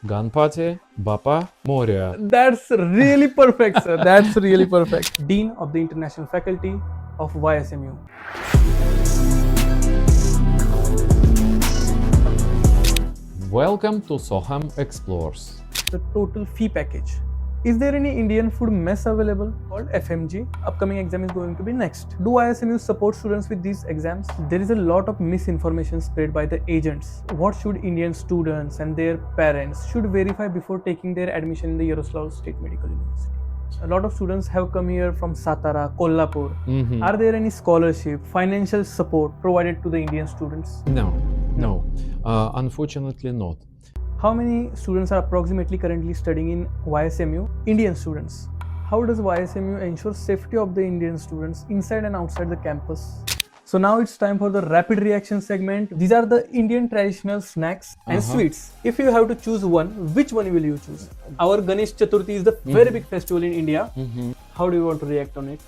Gun party, Bapa, Moria. That's really perfect, sir. That's really perfect. Dean of the International Faculty of YSMU. Welcome to Soham Explores. The total fee package. Is there any Indian food mess available called FMG? Upcoming exam is going to be next. Do YSMU support students with these exams? There is a lot of misinformation spread by the agents. What should Indian students and their parents should verify before taking their admission in the Yaroslavl State Medical University? A lot of students have come here from Satara, Kolhapur. Are there any scholarship, financial support provided to the Indian students? No. Unfortunately not. How many students are approximately currently studying in YSMU? Indian students. How does YSMU ensure safety of the Indian students inside and outside the campus? So now it's time for the rapid reaction segment. These are the Indian traditional snacks and sweets. If you have to choose one, which one will you choose? Our Ganesh Chaturthi is the very big festival in India. How do you want to react on it?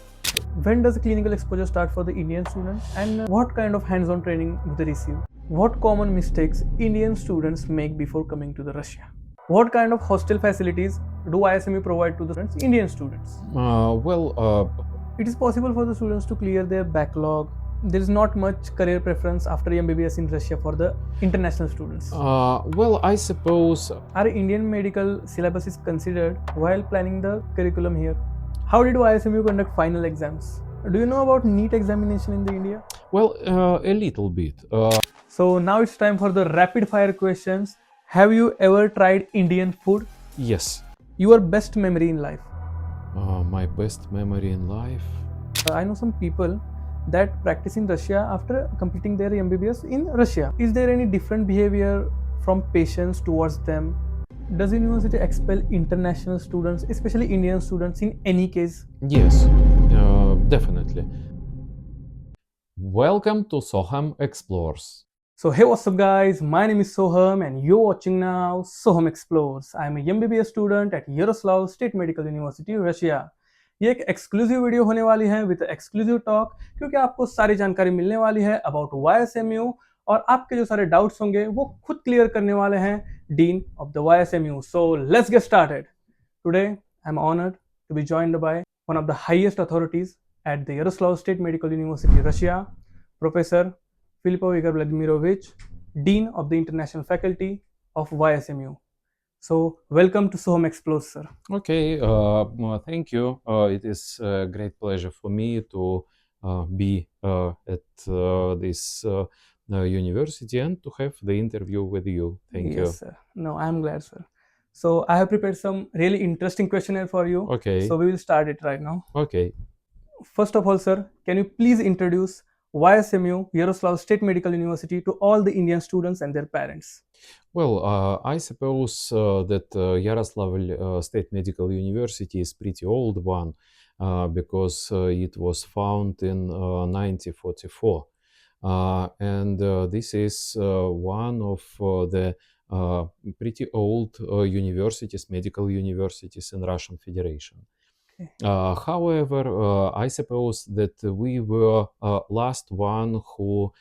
When does clinical exposure start for the Indian students, and what kind of hands-on training do they receive? What common mistakes Indian students make before coming to the Russia? What kind of hostel facilities do YSMU provide to the Indian students? It is possible for the students to clear their backlog. There is not much career preference after MBBS in Russia for the international students. I suppose Our Indian medical syllabus is considered while planning the curriculum here. How did YSMU conduct final exams? Do you know about NEET examination in the India? a little bit. So now it's time for the rapid fire questions. Have you ever tried Indian food? Yes. Your best memory in life? My best memory in life. I know some people that practice in Russia after completing their MBBS in Russia. Is there any different behavior from patients towards them? Does university expel international students, especially Indian students, in any case? Yes, definitely. Welcome to Soham Explores. So hey, what's up guys, my name is Soham and you're watching now Soham Explores. I'm a MBBS student at Yaroslavl State Medical University, Russia. ये एक exclusive video होने वाली है with exclusive talk, क्योंकि आपको सारी जानकारी मिलने वाली है अबाउट YSMU और आपके जो सारे डाउट्स होंगे वो खुद क्लियर करने वाले हैं dean of the YSMU. So let's get started. Today I am honoured to be joined by one of the highest authorities at the Yaroslavl State Medical University, Russia, Professor Filippov Igor Vladimirovich, Dean of the International Faculty of YSMU. So, welcome to Soham Explores, sir. Okay, thank you. It is a great pleasure for me to be at this university and to have the interview with you. Thank you. Yes, sir. No, I'm glad, sir. So, I have prepared some really interesting questionnaire for you. Okay. So, we will start it right now. Okay. First of all, sir, can you please introduce YSMU, Yaroslavl State Medical University, to all the Indian students and their parents? Well, I suppose that Yaroslavl State Medical University is pretty old one because it was founded in 1944. And this is one of the pretty old universities, medical universities in Russian Federation. However, I suppose that we were last one who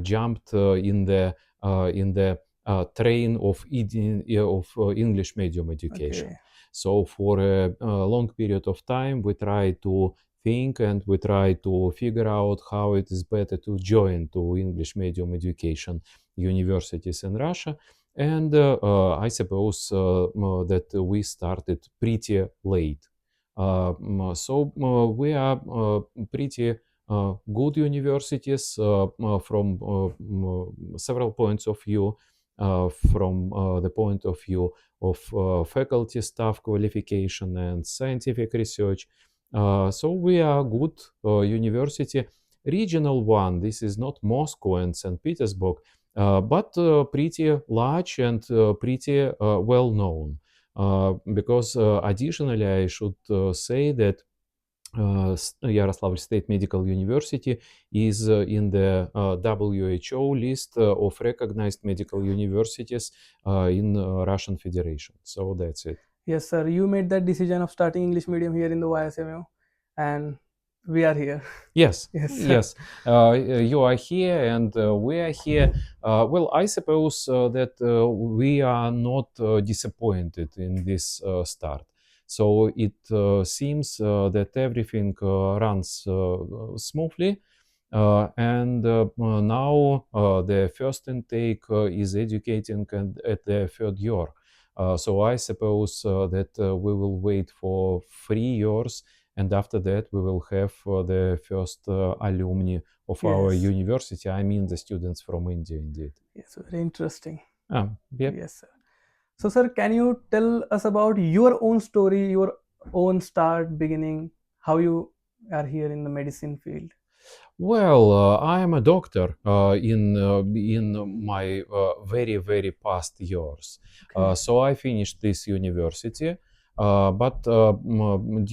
jumped in the train of English medium education. Okay. So for a long period of time, we try to think and we try to figure out how it is better to join to English medium education universities in Russia. And I suppose that we started pretty late. So we are pretty good universities from several points of view, from the point of view of faculty staff qualification and scientific research. So we are good university. Regional one, this is not Moscow and St. Petersburg, but pretty large and pretty well known. Because additionally, I should say that Yaroslavl State Medical University is in the WHO list of recognized medical universities in Russian Federation. So that's it. Yes, sir. You made that decision of starting English medium here in the YSMU, and we are here. Yes, Yes, sir. yes. You are here and we are here. Well, I suppose that we are not disappointed in this start. So it seems that everything runs smoothly. And now the first intake is educating and at the third year. So I suppose that we will wait for 3 years, and after that we will have the first alumni of our Yes. university. I mean the students from India, indeed. Yes, very interesting. Yep. Yes, sir. So, sir, can you tell us about your own story, your own start, beginning, how you are here in the medicine field? Well, I am a doctor in my very past years. Okay. So I finished this university, but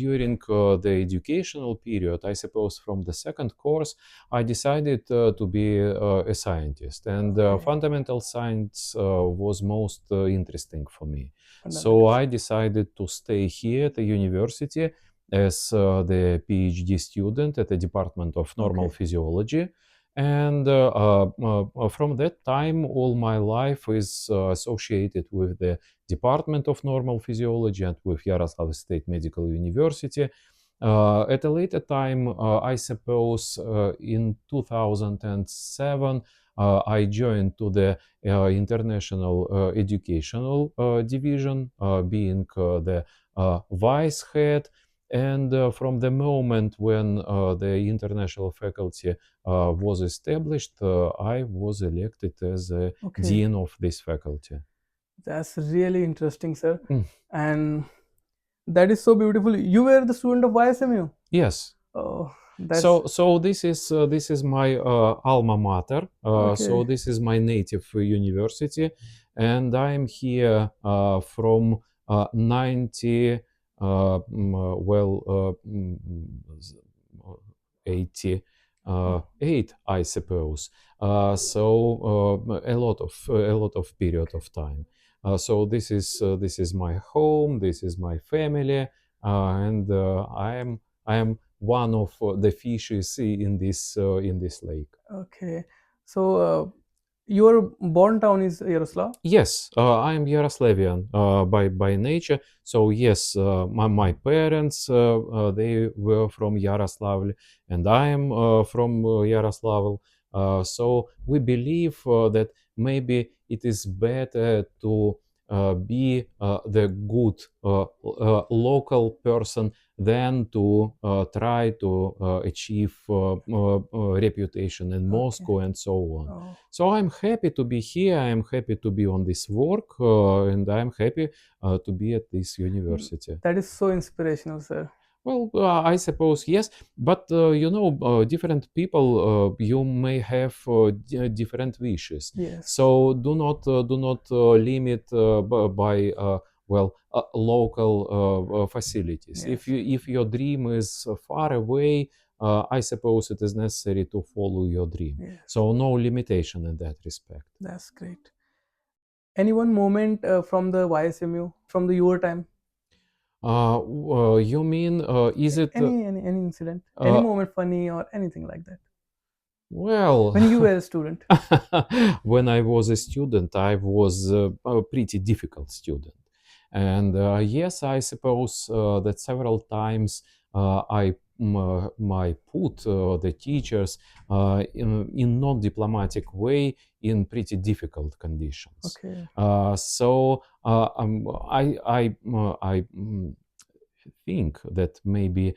during the educational period, I suppose from the second course, I decided to be a scientist, and Okay. fundamental science was most interesting for me. So Fundamental. I decided to stay here at the university as the PhD student at the Department of Normal Okay. Physiology. And from that time, all my life is associated with the Department of Normal Physiology and with Yaroslavl State Medical University. At a later time, I suppose in 2007, I joined to the International Educational Division, being the vice head. And from the moment when the international faculty was established, I was elected as a Okay. dean of this faculty. That's really interesting, sir. Mm. And that is so beautiful. You were the student of YSMU. Yes. Oh, that's So this is my alma mater. So Okay. this is my native university, and I'm here from 90 88, I suppose. So a lot of period of time. So this is my home. This is my family, and I am one of the fishes in this lake. Okay. So your born town is Yaroslavl? Yes, I am Yaroslavian by nature. So yes, my parents they were from Yaroslavl, and I am from Yaroslavl. So we believe that maybe it is better to be the good local person than to try to achieve reputation in Moscow and so on. Oh, So I'm happy to be here. I'm happy to be on this work, and I'm happy to be at this university. that is so inspirational, sir. Well, I suppose yes, but different people you may have different wishes. Yes. So do not limit by local facilities. Yes. If your dream is far away, I suppose it is necessary to follow your dream. Yes. So no limitation in that respect. That's great. Any one moment from the YSMU, from the your time? You mean is it Any incident? Any moment funny or anything like that? well? When you were a student? When I was a student, I was a pretty difficult student. And yes, I suppose that several times I put the teachers in non-diplomatic way in pretty difficult conditions. Okay. I think that maybe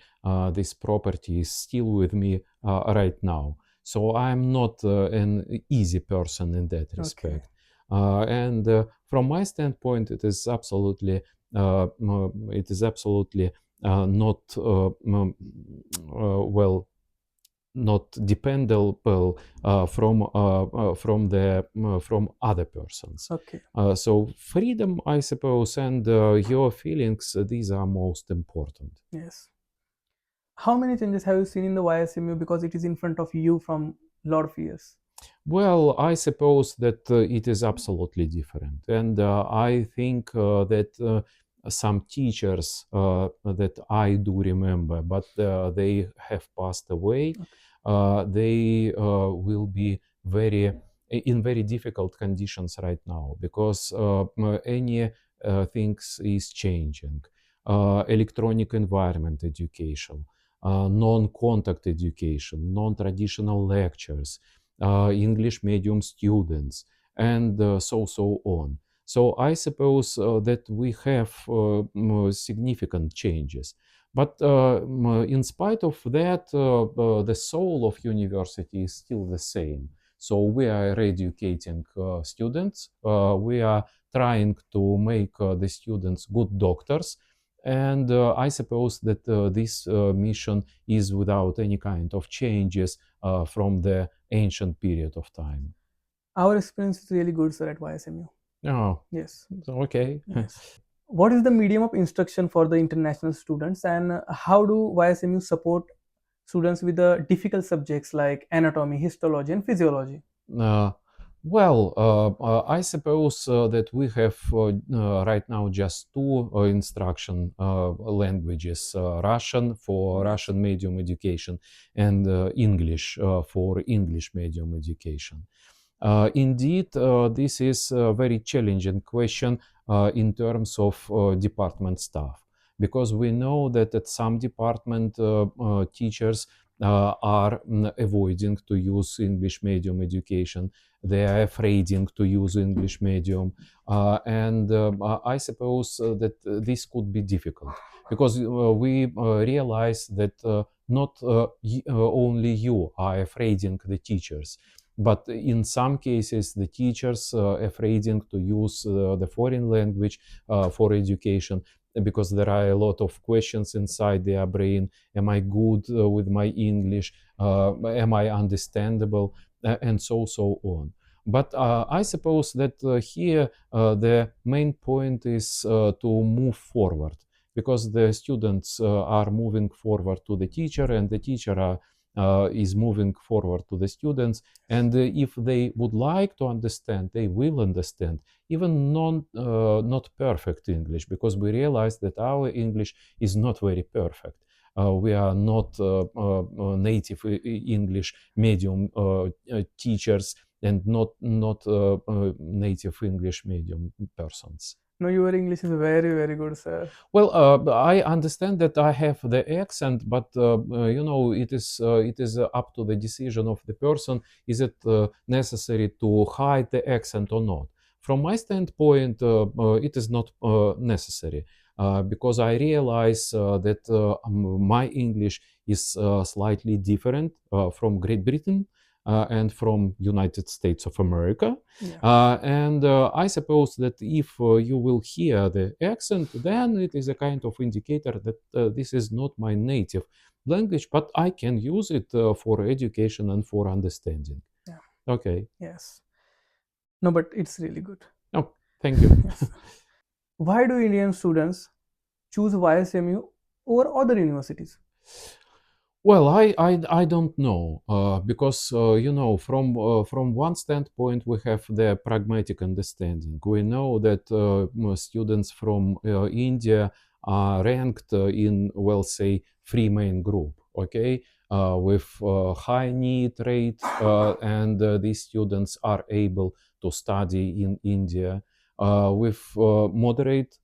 this property is still with me right now. So I'm not an easy person in that respect. And from my standpoint, it is absolutely not not dependable from other persons. Okay. So freedom, I suppose, and your feelings, these are most important. Yes. How many changes have you seen in the YSMU because it is in front of you from lot of years? Well, I suppose that it is absolutely different, and I think that some teachers that I do remember, but they have passed away. They will be in very difficult conditions right now, because any things is changing. Electronic environment education, non-contact education, non-traditional lectures, English medium students, and so on. So I suppose that we have significant changes. But in spite of that, the soul of university is still the same. So we are educating students. We are trying to make the students good doctors. And I suppose that this mission is without any kind of changes from the ancient period of time. Our experience is really good, sir, at YSMU. Oh, Yes. okay. Yes. What is the medium of instruction for the international students, and how do YSMU support students with the difficult subjects like anatomy, histology, and physiology? I suppose that we have right now just two instruction languages: Russian for Russian medium education, and English for English medium education. Indeed, this is a very challenging question in terms of department staff, because we know that at some department teachers are avoiding to use English medium education. They are afraid to use English medium, and I suppose that this could be difficult, because we realize that not only you are afraid the teachers, but in some cases the teachers afraid to use the foreign language for education, because there are a lot of questions inside their brain. Am I good with my English? Am I understandable? And so on. But I suppose that here the main point is to move forward, because the students are moving forward to the teacher, and the teacher is moving forward to the students. And if they would like to understand, they will understand, even not perfect English, because we realize that our English is not very perfect. We are not native English medium teachers, and not native English medium persons. No, your English is very, very good, sir. Well, I understand that I have the accent, but it is up to the decision of the person. Is it necessary to hide the accent or not? From my standpoint, it is not necessary, because I realize that my English is slightly different from Great Britain and from United States of America. Yeah. And I suppose that if you will hear the accent, then it is a kind of indicator that this is not my native language, but I can use it for education and for understanding. Yeah. Okay. Yes. No, but it's really good. Oh, thank you. Yes. Why do Indian students choose YSMU over other universities? Well, I don't know, because from one standpoint we have the pragmatic understanding. We know that students from India are ranked in, well, say, three main group, okay, with high need rate, and these students are able to study in India. With moderate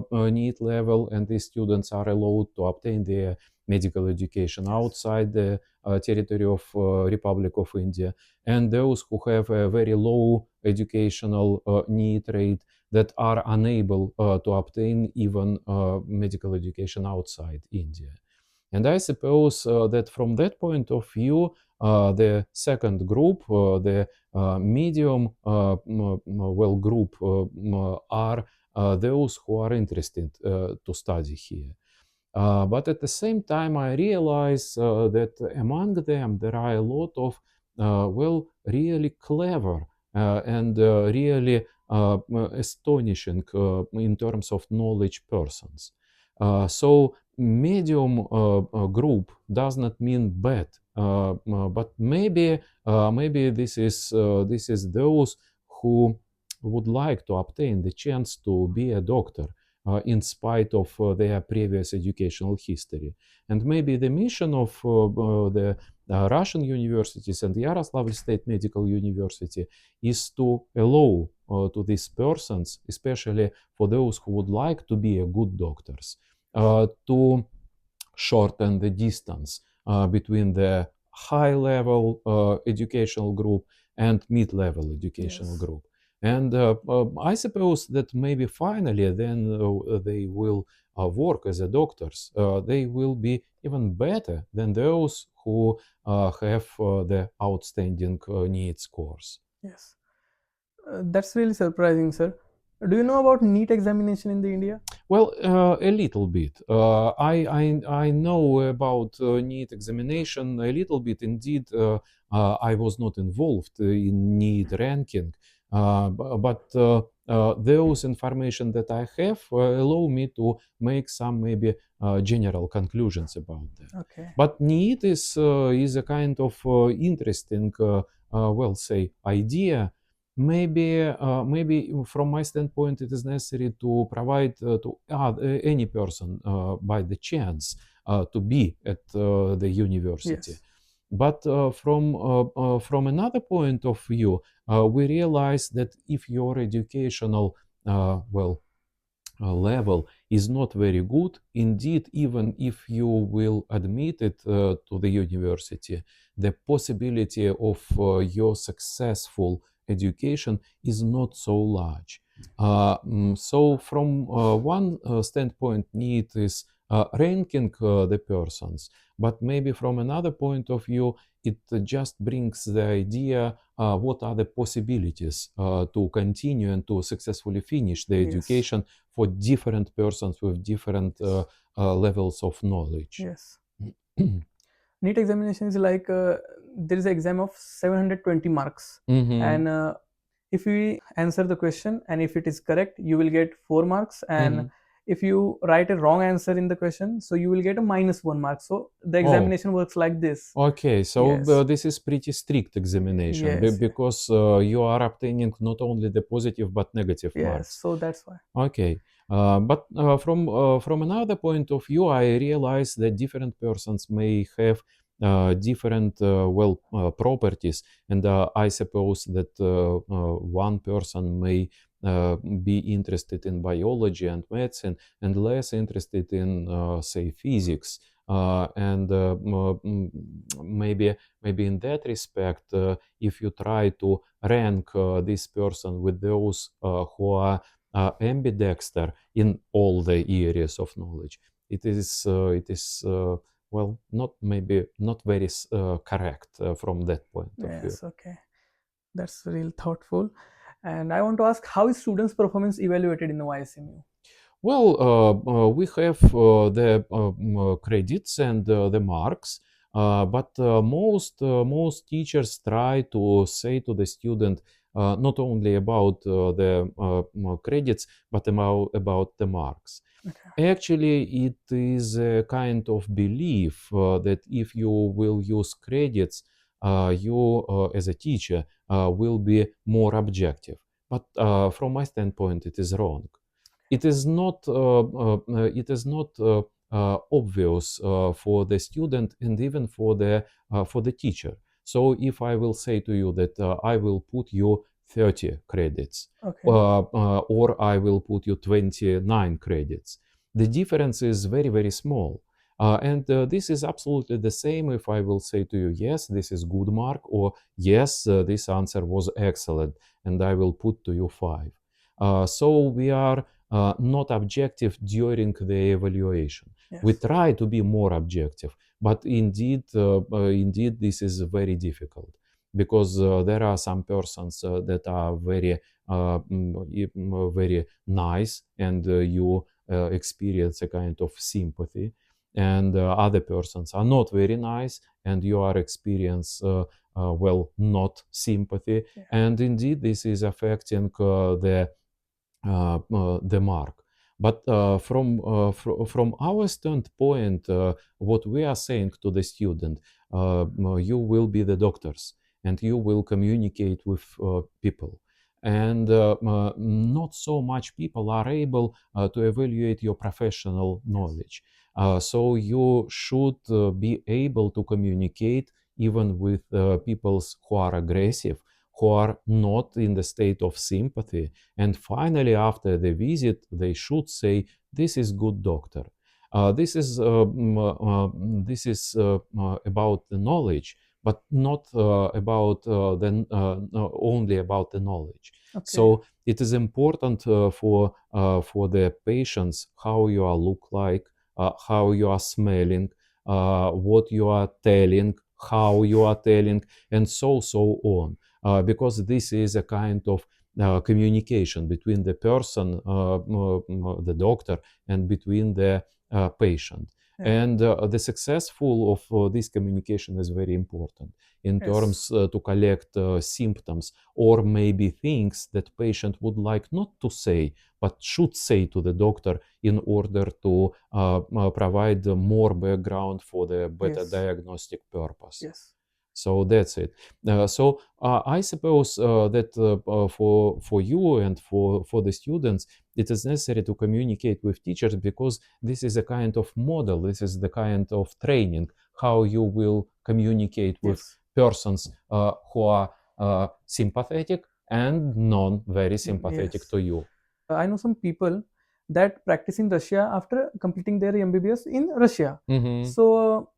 need level, and these students are allowed to obtain their medical education outside the territory of Republic of India, and those who have a very low educational need rate, that are unable to obtain even medical education outside India. And I suppose that from that point of view, the second group, the medium group, are those who are interested to study here. But at the same time, I realize that among them there are a lot of really clever and really astonishing in terms of knowledge persons. So medium group does not mean bad, but maybe this is those who would like to obtain the chance to be a doctor, in spite of their previous educational history. And maybe the mission of the Russian universities and the Yaroslavl State Medical University is to allow to these persons, especially for those who would like to be a good doctors, to shorten the distance between the high-level educational group and mid-level educational group. And I suppose that maybe finally then they will work as a doctors. They will be even better than those who have the outstanding NEET scores. Yes. That's really surprising, sir. Do you know about NEET examination in the India? Well, a little bit. I know about NEET examination a little bit. Indeed, I was not involved in NEET ranking, but those information that I have allow me to make some maybe general conclusions about that. Okay. But NEET is a kind of interesting, well, say, idea. Maybe from my standpoint, it is necessary to provide to any person by the chance to be at the university. Yes. But from another point of view, we realize that if your educational level is not very good, indeed, even if you will admit it to the university, the possibility of your successful education is not so large. So from one standpoint, need is ranking the persons, but maybe from another point of view, it just brings the idea what are the possibilities to continue and to successfully finish the education for different persons with different levels of knowledge. Yes. NEET examination is like there is an exam of 720 marks, and if we answer the question and if it is correct, you will get 4 marks, and if you write a wrong answer in the question, so you will get a -1 mark. So the examination works like this. Okay, so this is pretty strict examination because you are obtaining not only the positive but negative marks. So that's why. Okay. But from another point of view, I realize that different persons may have different properties, and I suppose that one person may be interested in biology and medicine and less interested in say physics, and maybe in that respect, if you try to rank this person with those who are ambidexter in all the areas of knowledge, it is well, not very correct from that point of view. Yes, okay. That's real thoughtful. And I want to ask, how is students' performance evaluated in the YSMU? Well, we have the credits and the marks, but most teachers try to say to the student not only about the credits, but about the marks. Okay. Actually, it is a kind of belief that if you will use credits, you as a teacher will be more objective. But from my standpoint, it is wrong. It is not obvious for the student and even for the teacher. So if I will say to you that I will put you 30 credits, or I will put you 29 credits, the difference is very, very small. And this is absolutely the same if I will say to you, yes, this is good mark, or yes, this answer was excellent, and I will put to you 5. So we are not objective during the evaluation. We try to be more objective, but indeed this is very difficult, because there are some persons that are very very nice, and you experience a kind of sympathy, and other persons are not very nice, and you are experience not sympathy, and indeed this is affecting the mark. But from our standpoint, what we are saying to the student, you will be the doctors, and you will communicate with people. and not so much people are able to evaluate your professional knowledge. So you should be able to communicate even with people who are aggressive, who are not in the state of sympathy. And finally, after the visit, they should say, "This is good doctor." This is about the knowledge, but not only about the knowledge. Okay. So it is important for the patients how you are look like, how you are smelling, what you are telling, how you are telling, and so on. Because this is a kind of communication between the person, the doctor, and between the patient. Yeah. And the successful of this communication is very important in Yes. terms to collect symptoms or maybe things that patient would like not to say but should say to the doctor in order to provide more background for the better Yes. diagnostic purpose. Yes. So that's it. So I suppose that for you and for the students, it is necessary to communicate with teachers because this is a kind of model. This is the kind of training how you will communicate with Yes. persons who are sympathetic and non very sympathetic Yes. to you. I know some people that practice in Russia after completing their MBBS in Russia. Mhm. So,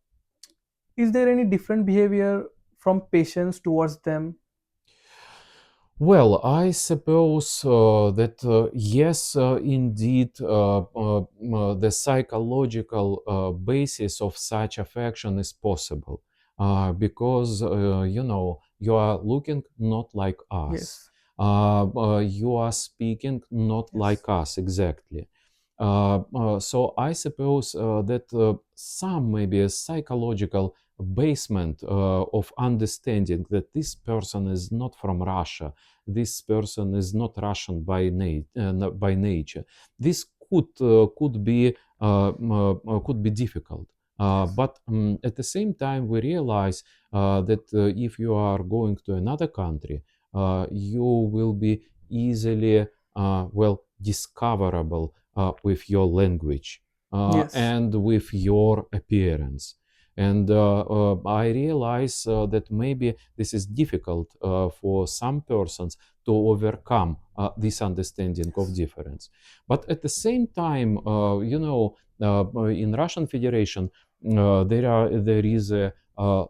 is there any different behavior from patients towards them? Well, I suppose that yes, indeed, the psychological basis of such affection is possible because you are looking not like us, Yes. you are speaking not Yes. like us exactly. So I suppose that some maybe a psychological basement of understanding that this person is not from Russia, this person is not Russian by nature. This could be difficult. But at the same time, we realize that if you are going to another country, you will be easily discoverable with your language Yes. and with your appearance. And I realize that maybe this is difficult for some persons to overcome this understanding of difference. But at the same time, in Russian Federation, there is a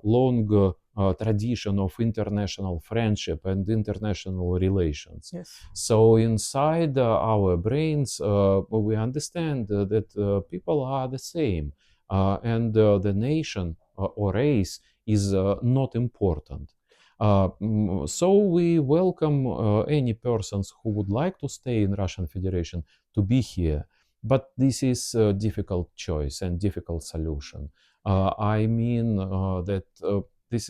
long tradition of international friendship and international relations. Yes. So inside our brains, we understand that people are the same, and the nation or race is not important. So we welcome any persons who would like to stay in Russian Federation to be here. But this is a difficult choice and difficult solution. I mean that this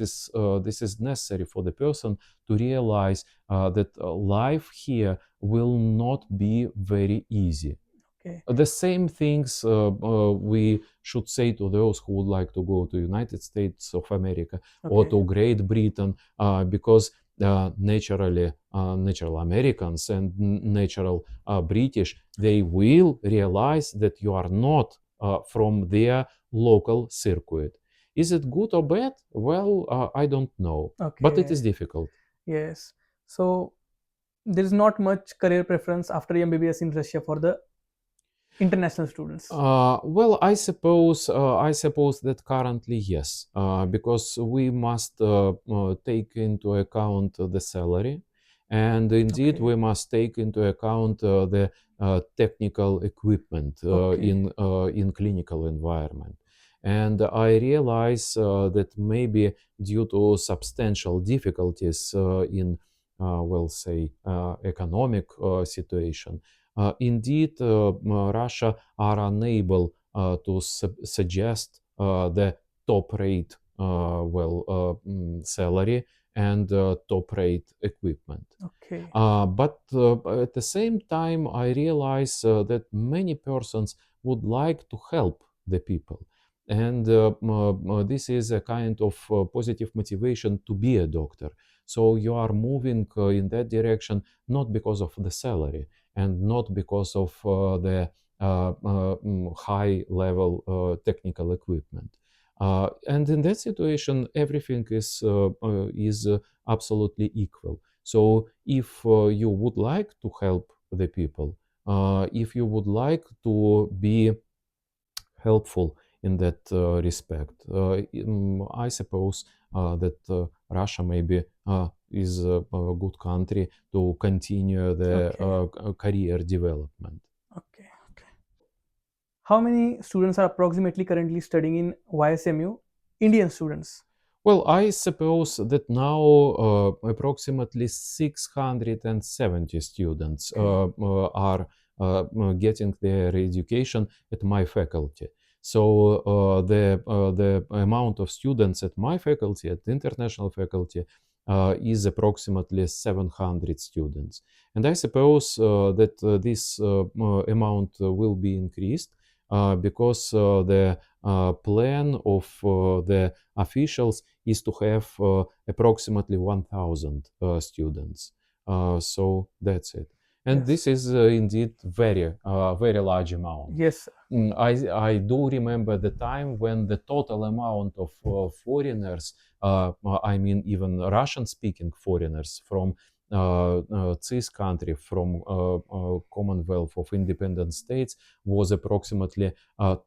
is necessary for the person to realize that life here will not be very easy. Okay. The same things we should say to those who would like to go to United States of America or Okay. to Great Britain, because natural Americans and natural British, they will realize that you are not from their local circuit. Is it good or bad? Well, I don't know, but it is Okay. difficult. Yes. So there is not much career preference after MBBS in Russia for the international students. Well, I suppose that currently yes, because we must take into account the salary, and indeed Okay. we must take into account the technical equipment Okay. in clinical environment. And I realize that maybe due to substantial difficulties in, well, say, economic situation, indeed, Russia are unable to suggest the top rate salary and top rate equipment. Okay. But at the same time, I realize that many persons would like to help the people. And this is a kind of positive motivation to be a doctor, So you are moving in that direction not because of the salary and not because of the high level technical equipment. And in that situation, everything is absolutely equal. So if you would like to help the people, if you would like to be helpful in that respect, I suppose that Russia maybe is a good country to continue the career development. Okay. How many students are approximately currently studying in YSMU? Indian students. Well, I suppose that now approximately 670 students are getting their education at my faculty. So the amount of students at my faculty, at the international faculty, is approximately 700 students. And I suppose that this amount will be increased because the plan of the officials is to have approximately 1,000 students. So that's it. And Yes. this is indeed very large amount. Yes. I do remember the time when the total amount of foreigners, I mean even Russian-speaking foreigners from this country, from Commonwealth of Independent States, was approximately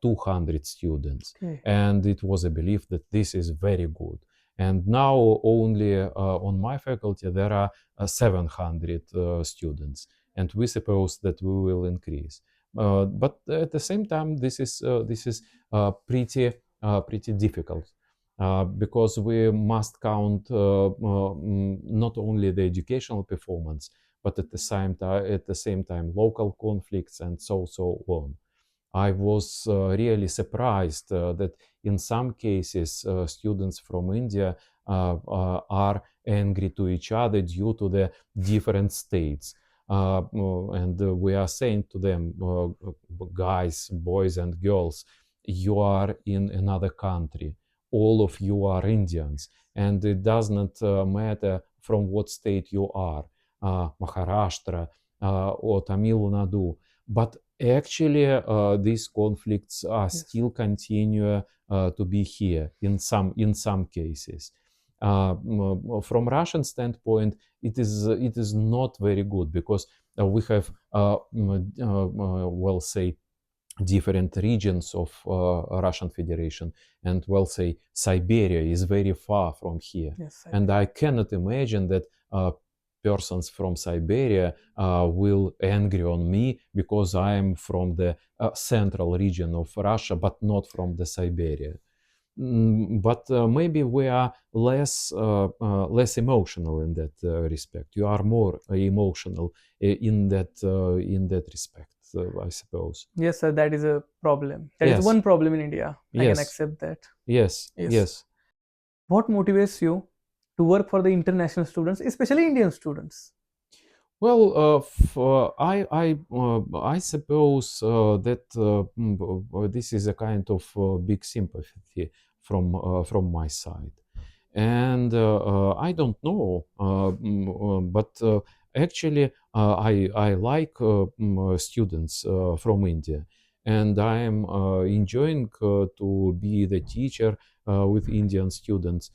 200 students. Okay. And it was a belief that this is very good. And now only on my faculty there are 700 students, and we suppose that we will increase. But at the same time, this is pretty difficult because we must count not only the educational performance, but at the same time local conflicts and so on. I was really surprised that in some cases students from India are angry to each other due to the different states. And we are saying to them, guys, boys, and girls, you are in another country. All of you are Indians, and it does not matter from what state you are, Maharashtra or Tamil Nadu. But actually, these conflicts are still continue to be here in some cases. From Russian standpoint, it is not very good because we have well say different regions of Russian Federation, and well say Siberia is very far from here. Yes. And I cannot imagine that persons from Siberia will angry on me because I am from the central region of Russia, but not from the Siberia. But maybe we are less emotional in that respect. You are more emotional in that respect, I suppose. Yes, sir. That is a problem. That is Yes. one problem in India. I can Yes. accept that. Yes. Yes. Yes. What motivates you to work for the international students, especially Indian students? Well, I suppose that this is a kind of big sympathy from my side, and I don't know, but actually I like students from India, and I am enjoying to be the teacher with Indian students.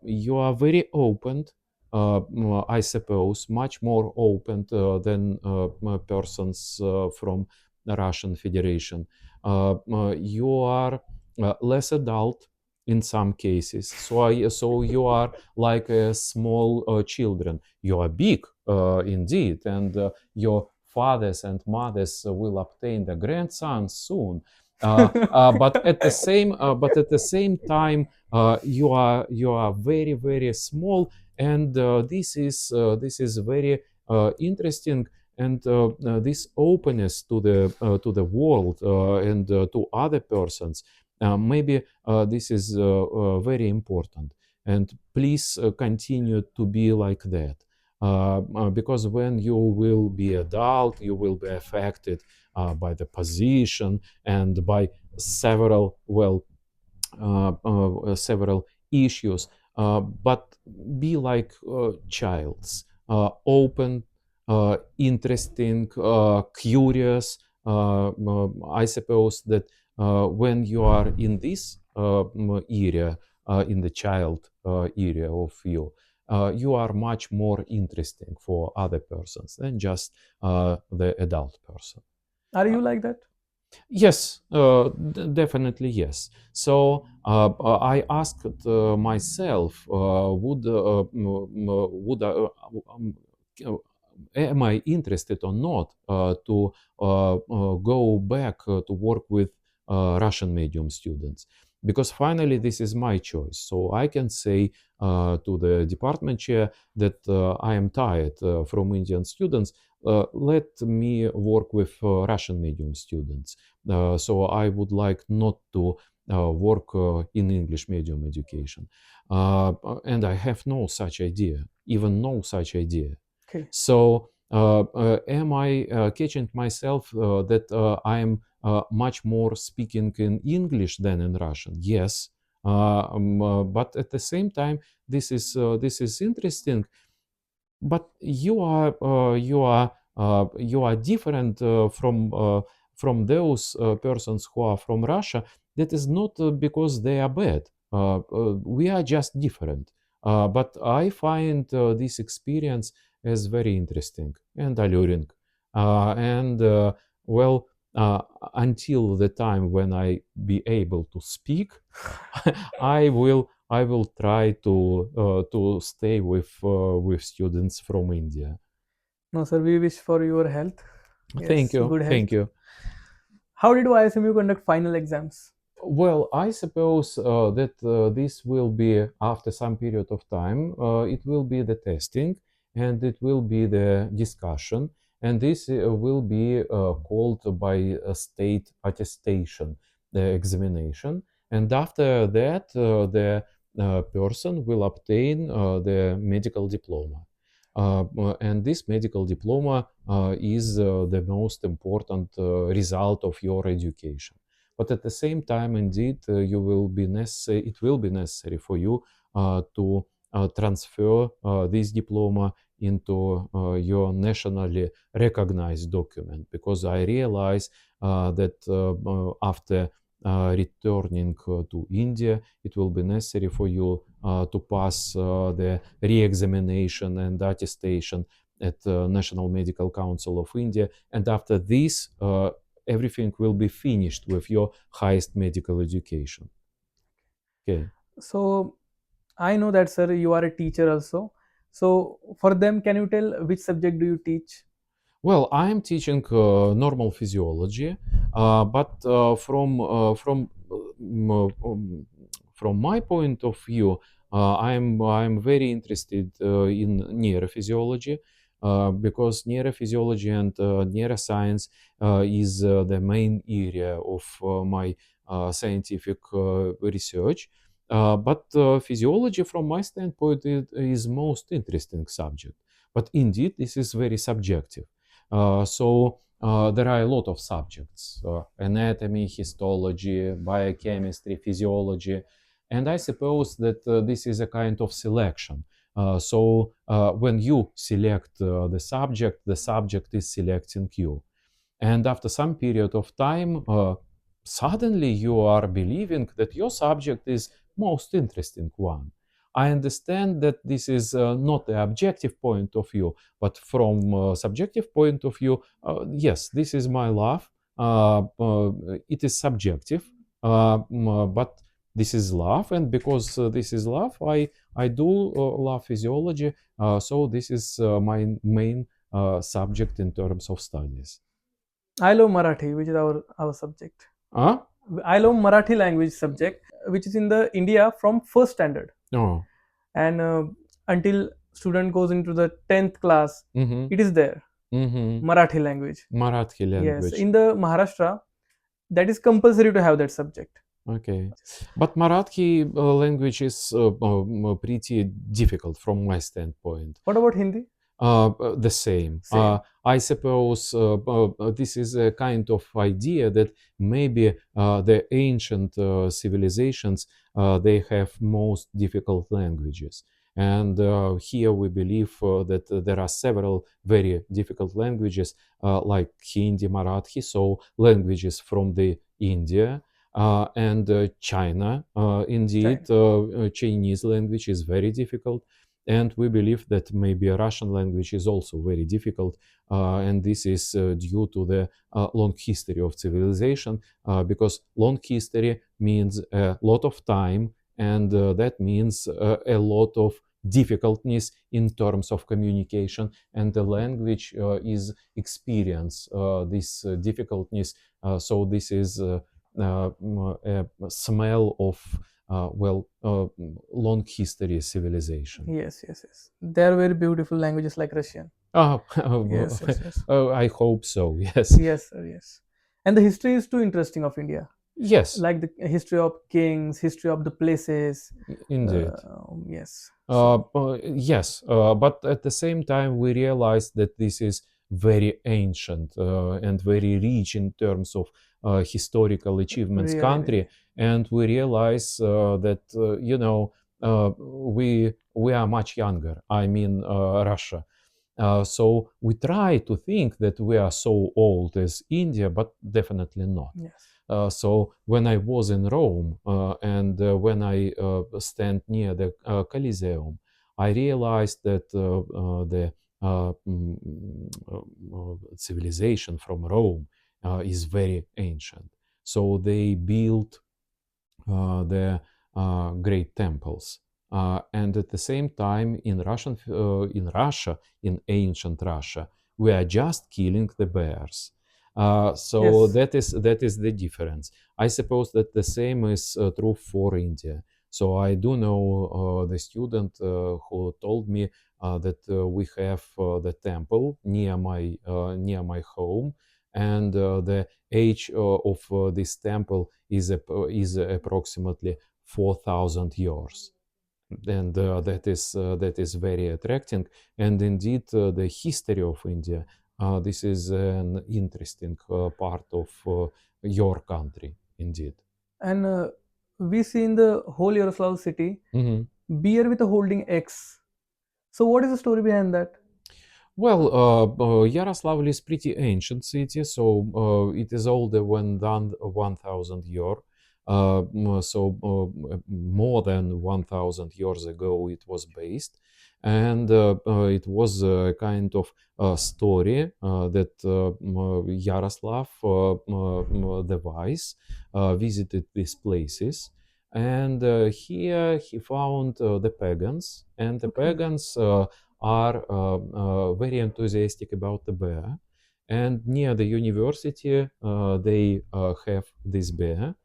You are very open, I suppose, much more open than persons from the Russian Federation. You are less adult in some cases, so you are like small children. You are big, indeed, and your fathers and mothers will obtain the grandsons soon. But at the same time, you are very small, and this is very interesting, and this openness to the world and to other persons, maybe this is very important, and please continue to be like that, because when you will be adult you will be affected by the position and by several several issues but be like childs, open, interesting, curious. I suppose that when you are in this area, in the child area of you, you are much more interesting for other persons than just the adult person. Are you like that? Yes, definitely yes. So I asked myself, would um, uh, am I interested or not to go back to work with Russian medium students? Because finally, this is my choice. So I can say to the department chair that I am tired from Indian students. Let me work with Russian medium students. So I would like not to work in English medium education. And I have no such idea, even no such idea. Okay. So am I catching myself that I am much more speaking in English than in Russian? Yes. But at the same time, this is interesting. But you are different from those persons who are from Russia. That is not because they are bad. We are just different. But I find this experience as very interesting and alluring. And well, uh, until the time when I be able to speak, I will try to stay with students from India. No, sir, we wish for your health. Thank Yes, you, good thank health. you. How did YSMU conduct final exams? Well, I suppose that this will be after some period of time. It will be the testing, and it will be the discussion, and this will be called by a state attestation, the examination, and after that, the person will obtain the medical diploma. And this medical diploma is the most important result of your education. But at the same time, indeed, you will be necessary. It will be necessary for you to transfer this diploma into your nationally recognized document, because I realize that after returning to India, it will be necessary for you to pass the re-examination and attestation at National Medical Council of India, and after this, everything will be finished with your highest medical education. Okay. So I know that, sir, you are a teacher also. So for them, can you tell which subject do you teach? Well, I'm teaching normal physiology, but from my point of view, I'm very interested in neurophysiology. Because neurophysiology and neuroscience is the main area of my scientific research. But physiology, from my standpoint, is most interesting subject. But indeed, this is very subjective. So there are a lot of subjects: anatomy, histology, biochemistry, physiology, and I suppose that this is a kind of selection. So when you select the subject is selecting you. And after some period of time, suddenly you are believing that your subject is most interesting one. I understand that this is not the objective point of view, but from subjective point of view, yes, this is my love. It is subjective, but this is love, and because this is love, I do love physiology. So this is my main subject in terms of studies. I love Marathi, which is our subject. Huh? I love Marathi language subject, which is in the India from first standard, Oh. and until student goes into the 10th class, Mm-hmm. it is there. Mm-hmm. Marathi language. Marathi Yes, language. in the Maharashtra, that is compulsory to have that subject. Okay. But Marathi language is pretty difficult from my standpoint. What about Hindi? The same. Same. I suppose this is a kind of idea that maybe the ancient civilizations they have most difficult languages. And here we believe that there are several very difficult languages like Hindi, Marathi, so languages from the India and China. Indeed, Chinese language is very difficult. And we believe that maybe a Russian language is also very difficult, and this is due to the long history of civilization, because long history means a lot of time, and that means a lot of difficultness in terms of communication, and the language is experience this difficultness. So this is a smell of long history civilization. Yes, yes, yes. They are very beautiful languages like Russian. Oh, Yes, yes, yes. I hope so. Yes. Yes, sir, yes. And the history is too interesting of India. Yes, Like the history of kings, history of the places. indeed. Yes. So, Yes, but at the same time, we realize that this is very ancient and very rich in terms of historical achievements really, really. country, and we realize that we are much younger. I mean, Russia. So we try to think that we are so old as India, but definitely not. Yes. So when I was in Rome and when I stand near the Colosseum, I realized that the civilization from Rome is very ancient. So they built the great temples. And at the same time, in Russia, in ancient Russia, we are just killing the bears. So Yes. that is the difference. I suppose that the same is true for India. So I do know the student who told me that we have the temple near my home, and the age of this temple is approximately 4,000 years, and that is very attracting. And indeed, the history of India. This is an interesting part of your country, indeed. And we see in the whole Yaroslavl city Mhm. beer with a holding X. So what is the story behind that? Well, Yaroslavl is pretty ancient city, so it is older than 1,000 year. So more than 1,000 years ago it was based, and it was a kind of story that Yaroslav the Wise visited these places. And here he found the pagans, and the Okay. pagans are very enthusiastic about the bear. And near the university, they have this bear.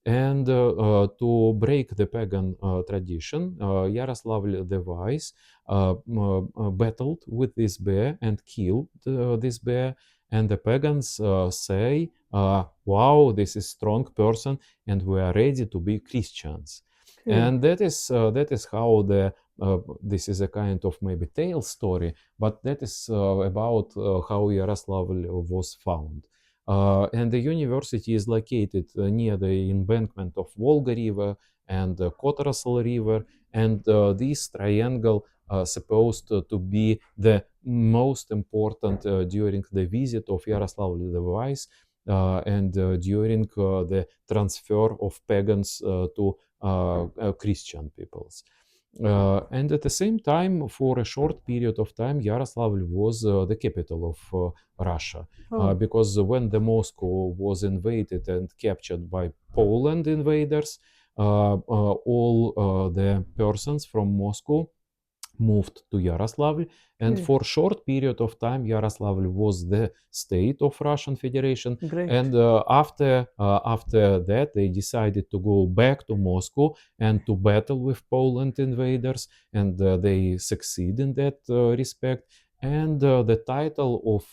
And to break the pagan tradition, Yaroslavl the Wise battled with this bear and killed this bear. And the pagans say, "Wow, this is strong person, and we are ready to be Christians." Okay. And that is how the this is a kind of maybe tale story, but that is about how Yaroslavl was found. And the university is located near the embankment of Volga River and the Kotorosl River, and this triangle supposed to be the most important during the visit of Yaroslavl the Wise and during the transfer of pagans to Christian peoples. And at the same time, for a short period of time, Yaroslavl was the capital of Russia, Oh, because when the Moscow was invaded and captured by Poland invaders, all the persons from Moscow moved to Yaroslavl, and okay. for short period of time, Yaroslavl was the state of Russian Federation. Great. And after that, they decided to go back to Moscow and to battle with Poland invaders, and they succeed in that respect. And the title of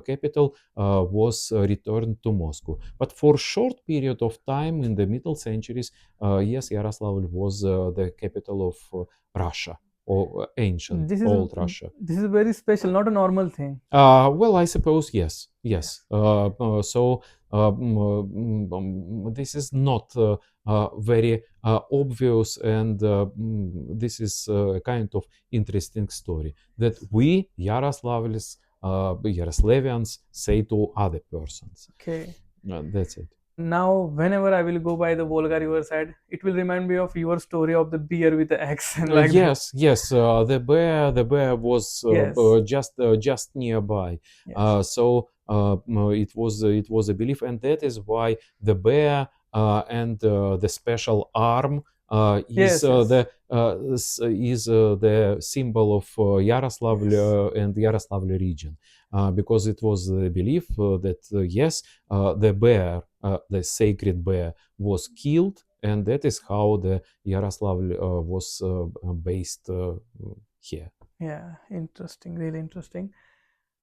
capital was returned to Moscow. But for short period of time in the middle centuries, yes, Yaroslavl was the capital of Russia ancient, This is old Russia. this is very special, not a normal thing. Well, I suppose yes, yes. This is not very obvious, and this is a kind of interesting story that we Yaroslavians say to other persons. Okay. That's it. Now, whenever I will go by the Volga river side, it will remind me of your story of the bear with the axe and like that. Yes, yes. The bear was Yes. just nearby. Yes. It was a belief, and that is why the bear and the special arm Yes, yes. is the symbol of Yaroslavl and Yaroslavl region, because it was the belief that yes, the bear, the sacred bear, was killed, and that is how the Yaroslavl was based here. Yeah, interesting, really interesting.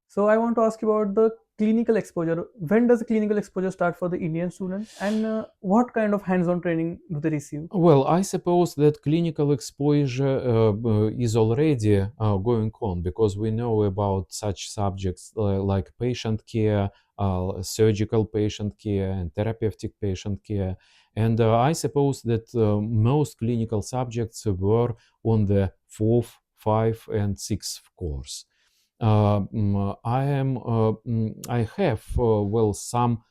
So I want to ask you about the clinical exposure. When does the clinical exposure start for the Indian students, and what kind of hands-on training do they receive? Well, I suppose that clinical exposure is already going on, because we know about such subjects like patient care, surgical patient care, and therapeutic patient care. And I suppose that most clinical subjects were on the fourth, fifth, and sixth course. I have well, some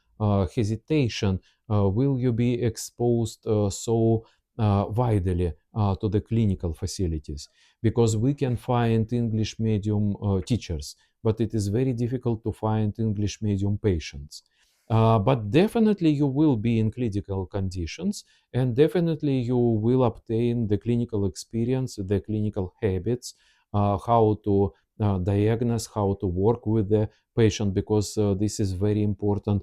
hesitation. Will you be exposed so widely to the clinical facilities? Because we can find English medium teachers, but it is very difficult to find English medium patients. But definitely you will be in clinical conditions, and definitely you will obtain the clinical experience, the clinical habits, how to diagnose, how to work with the patient, because this is very important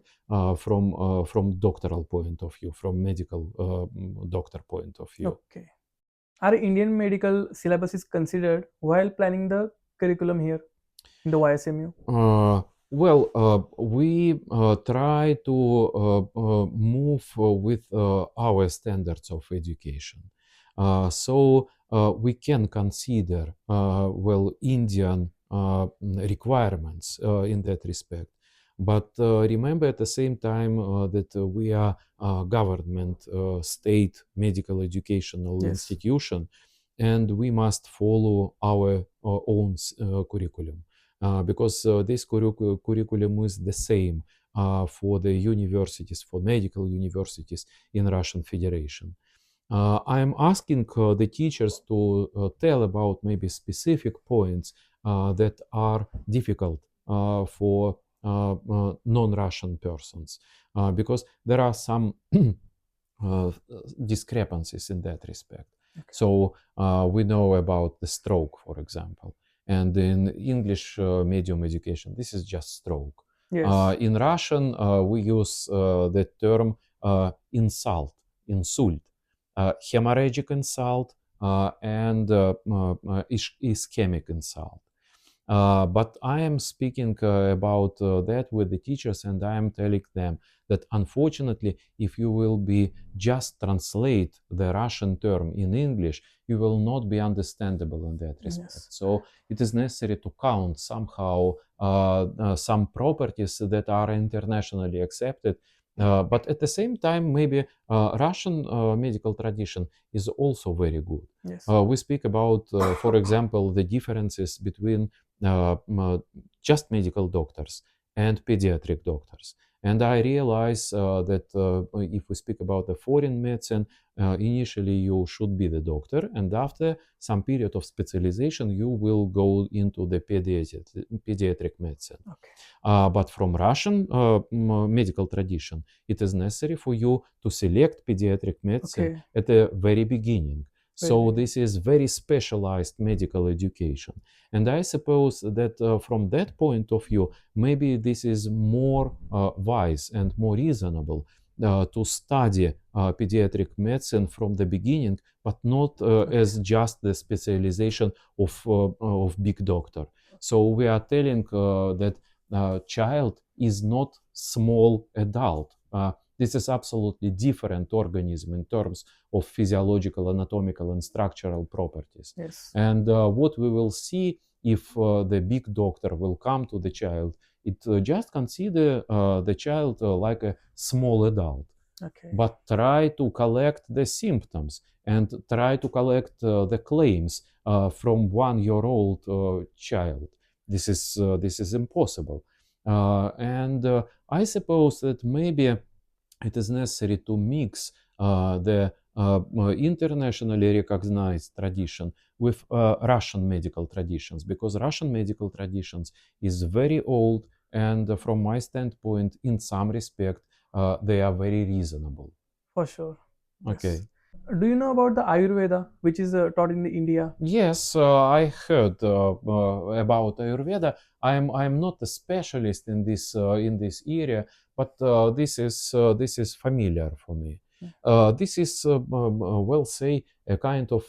from doctoral point of view, from medical doctor point of view. Okay. Are Indian medical syllabuses considered while planning the curriculum here in the YSMU? Well, we try to move with our standards of education. We can consider well, Indian requirements in that respect. But remember at the same time that we are a government state medical educational Yes. institution, and we must follow our own curriculum. Because this curriculum is the same for the universities, for medical universities in Russian Federation. I'm asking the teachers to tell about maybe specific points that are difficult for non-Russian persons, because there are some discrepancies in that respect. Okay. So we know about the stroke, for example, and in English medium education, this is just stroke. Yes. In Russian, we use the term insult, hemorrhagic insult, and ischemic insult. But I am speaking about that with the teachers, and I am telling them that unfortunately, if you will be just translate the Russian term in English, you will not be understandable in that respect. Yes. So it is necessary to count somehow some properties that are internationally accepted. But at the same time, maybe Russian medical tradition is also very good. Yes. We speak about, for example, the differences between just medical doctors and pediatric doctors. And I realize that if we speak about the foreign medicine, initially you should be the doctor, and after some period of specialization, you will go into the pediatric medicine. Okay. But from Russian medical tradition, it is necessary for you to select pediatric medicine at the very beginning. So this is very specialized medical education. And I suppose that from that point of view, maybe this is more wise and more reasonable to study pediatric medicine from the beginning, but not as just the specialization of big doctor. So we are telling that child is not small adult. This is absolutely different organism in terms of physiological, anatomical, and structural properties. Yes. And what we will see if the big doctor will come to the child, it just consider the child like a small adult. Okay. But try to collect the symptoms and try to collect the claims from 1-year-old child. This is impossible. And I suppose that maybe it is necessary to mix the internationally recognized tradition with Russian medical traditions, because Russian medical traditions is very old, and from my standpoint, in some respect, they are very reasonable. For sure. Okay. Yes. Do you know about the Ayurveda, which is taught in India? Yes, I heard about Ayurveda. I'm not a specialist in this area, but this is familiar for me. This is well, say, a kind of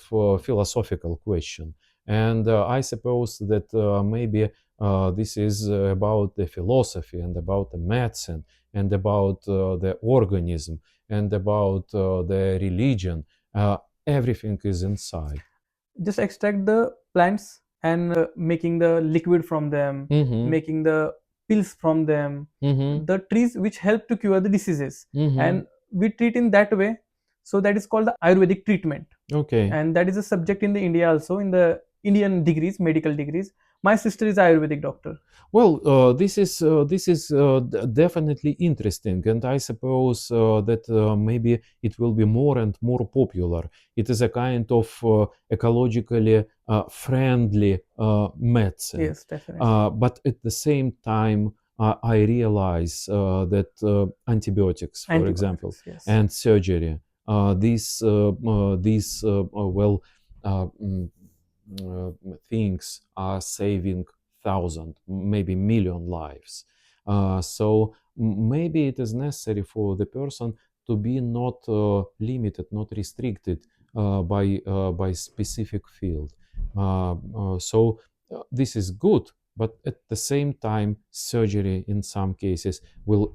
philosophical question, and I suppose that maybe this is about the philosophy and about the medicine and about the organism and about the religion. Everything is inside. Just extract the plants and making the liquid from them, Mm-hmm. making the pills from them, Mm-hmm. the trees which help to cure the diseases. Mm-hmm. And we treat in that way. So that is called the Ayurvedic treatment. Okay. And that is a subject in the India also, in the Indian degrees, medical degrees. My sister is Ayurvedic doctor. Well, this is definitely interesting, and I suppose that maybe it will be more and more popular. It is a kind of ecologically friendly medicine. Yes, definitely. But at the same time, I realize that antibiotics, for example, Antibiotics, yes. and surgery, these well, things are saving thousand, maybe million lives. So maybe it is necessary for the person to be not limited, not restricted by specific field. So this is good, but at the same time, surgery in some cases will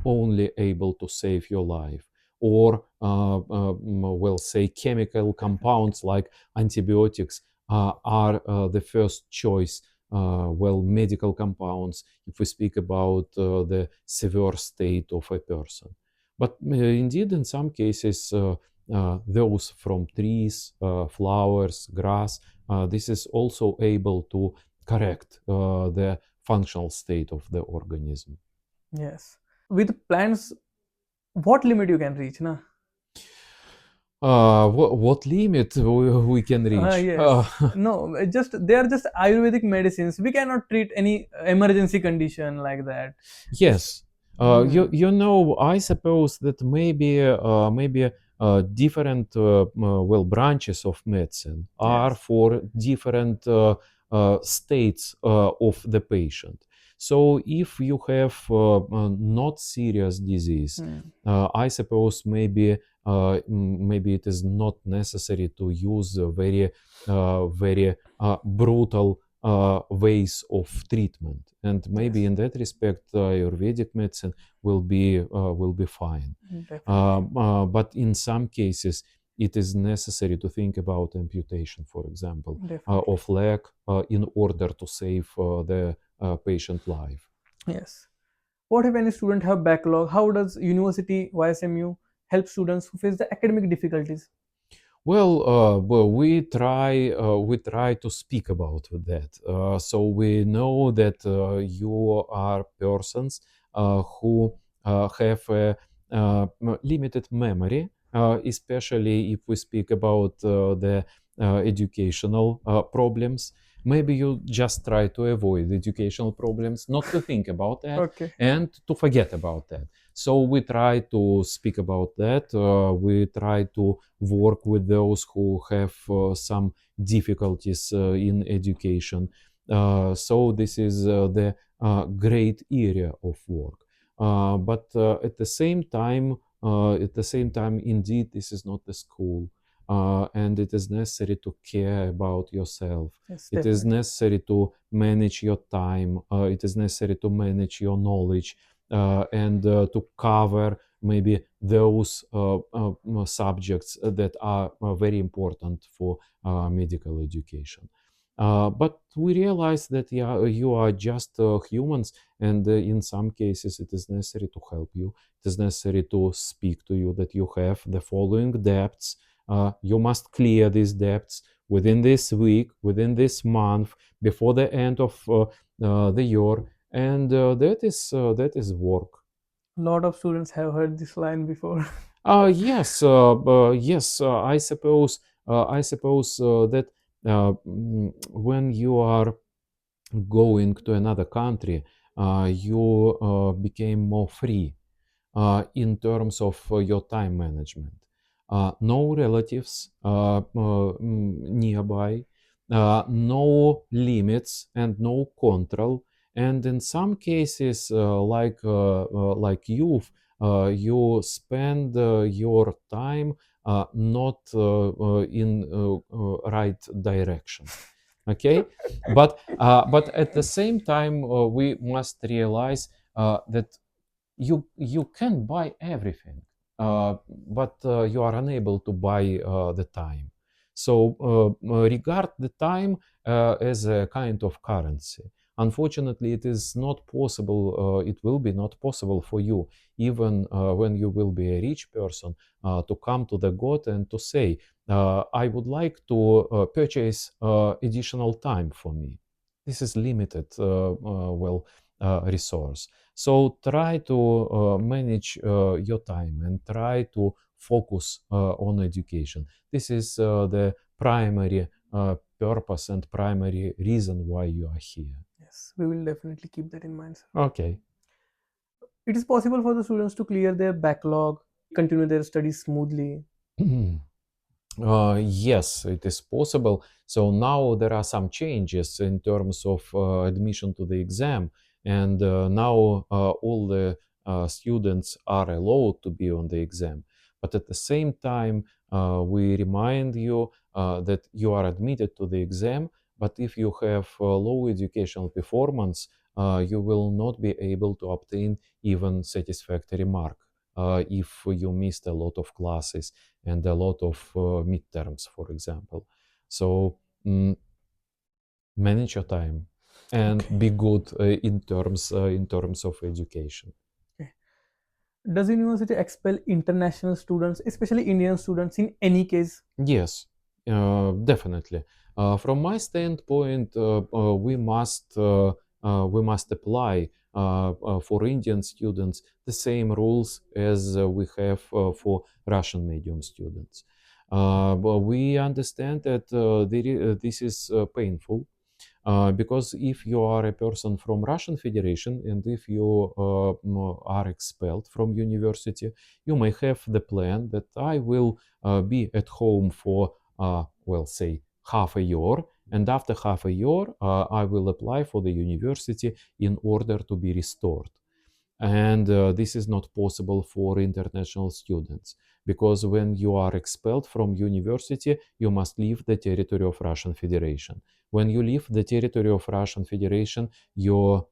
only able to save your life, or we'll say chemical compounds like antibiotics are the first choice. Well, medical compounds, if we speak about the severe state of a person. But indeed, in some cases, those from trees, flowers, grass, this is also able to correct the functional state of the organism. Yes. With plants, what limit you can reach, na? What limit we can reach? Yes. No, they are just Ayurvedic medicines. We cannot treat any emergency condition like that. Yes. You know, I suppose that maybe different well, branches of medicine are Yes. for different states of the patient. So if you have not serious disease, I suppose maybe it is not necessary to use very brutal ways of treatment, and maybe Yes. in that respect Ayurvedic medicine will be fine. Definitely. But in some cases it is necessary to think about amputation, for example, Definitely. of leg in order to save the patient life. Yes. What if any student have backlog? How does university YSMU help students who face the academic difficulties? Well, we try to speak about that. So we know that you are persons who have a limited memory, especially if we speak about the educational problems. Maybe you just try to avoid educational problems, not to think about that, Okay. and to forget about that. So we try to speak about that. We try to work with those who have some difficulties in education. So this is the great area of work. But at the same time, indeed, this is not a school. And it is necessary to care about yourself. Yes, It is definitely. necessary to manage your time. It is necessary to manage your knowledge and to cover maybe those subjects that are very important for medical education. But we realize that you are just humans, and in some cases it is necessary to help you. It is necessary to speak to you that you have the following debts. You must clear these debts within this week, within this month, before the end of the year, and that is work. A lot of students have heard this line before. Yes, yes. I suppose that when you are going to another country, you became more free in terms of your time management. No relatives nearby, no limits and no control. And in some cases, like youth, you spend your time not in right direction. Okay, but at the same time, we must realize that you can buy everything, but you are unable to buy the time. So regard the time as a kind of currency. Unfortunately, it is not possible. It will be not possible for you, even when you will be a rich person, to come to the God and to say, "I would like to purchase additional time for me." This is limited, resource. So try to manage your time and try to focus on education. This is the primary purpose and primary reason why you are here. Yes, we will definitely keep that in mind, sir. Okay. It is possible for the students to clear their backlog, continue their studies smoothly. Yes, it is possible. So now there are some changes in terms of admission to the exam, and now all the students are allowed to be on the exam. But at the same time, we remind you that you are admitted to the exam, but if you have low educational performance, you will not be able to obtain even satisfactory mark if you missed a lot of classes and a lot of midterms, for example. So manage your time and be good in terms of education. Okay. Does university expel international students, especially Indian students, in any case? Yes, definitely. From my standpoint, we must apply for Indian students the same rules as we have for Russian medium students. But we understand that this is painful. Because if you are a person from Russian Federation and if you are expelled from university, you may have the plan that I will be at home for, say, half a year, and after half a year, I will apply for the university in order to be restored. And this is not possible for international students because when you are expelled from university, you must leave the territory of Russian Federation. When you leave the territory of Russian Federation, your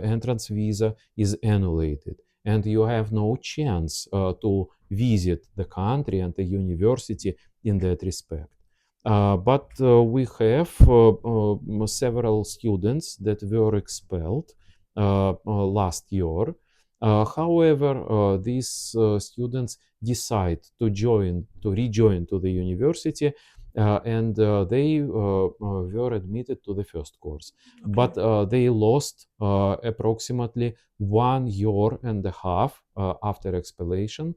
entrance visa is annullated, and you have no chance to visit the country and the university in that respect. But we have several students that were expelled last year. However, these students decide to rejoin to the university, and they were admitted to the first course. Okay. But they lost approximately 1.5 years after expulsion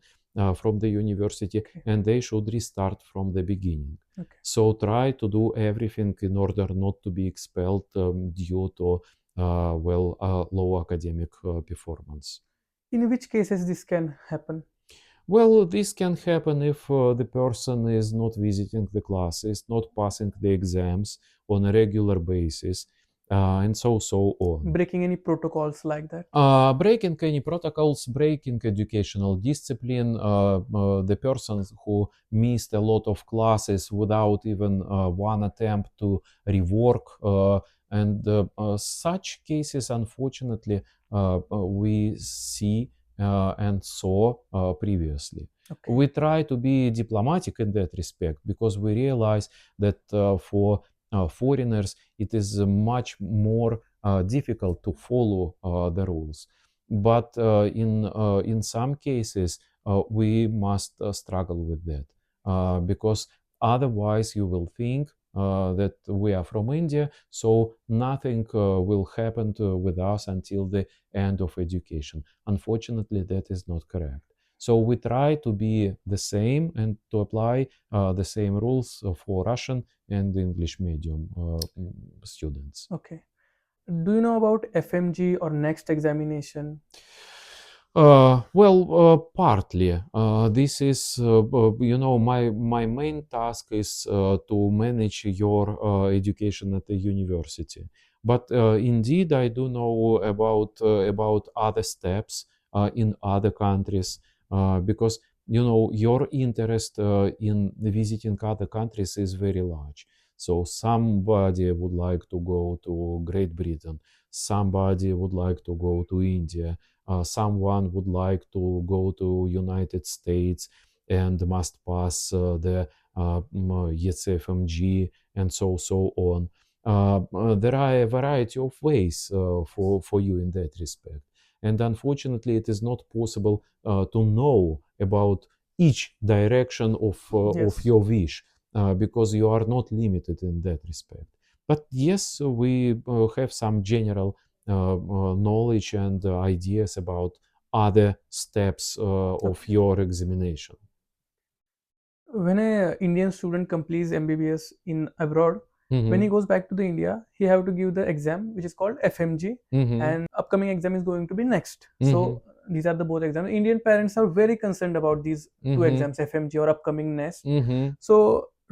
from the university, Okay. and they should restart from the beginning. Okay. So try to do everything in order not to be expelled due to low academic performance. In which cases this can happen? Well, this can happen if the person is not visiting the classes, not passing the exams on a regular basis, and so on. Breaking any protocols like that? Breaking any protocols, breaking educational discipline, the persons who missed a lot of classes without even one attempt to rework, and such cases, unfortunately, we see and saw previously. Okay. We try to be diplomatic in that respect because we realize that for foreigners it is much more difficult to follow the rules. But in some cases we must struggle with that because otherwise you will think that we are from India, so nothing will happen with us until the end of education. Unfortunately, that is not correct. So we try to be the same and to apply the same rules for Russian and English medium students. Okay. Do you know about FMG or next examination? Partly. This is, my main task is to manage your education at the university. But indeed, I do know about other steps in other countries because your interest in visiting other countries is very large. So somebody would like to go to Great Britain, somebody would like to go to India, someone would like to go to United States and must pass the YSMG and so on. There are a variety of ways for you in that respect. And unfortunately, it is not possible to know about each direction of your wish because you are not limited in that respect. But yes, we have some general knowledge and ideas about other steps of your examination. When a Indian student completes MBBS in abroad, when he Mhm. goes back to the India, he have to give the exam which is called FMG, Mhm. and upcoming exam is going to be next. Mhm. So these are the both exams. Indian parents are very concerned about these two Mhm. exams, FMG or upcoming NEST. Mhm. So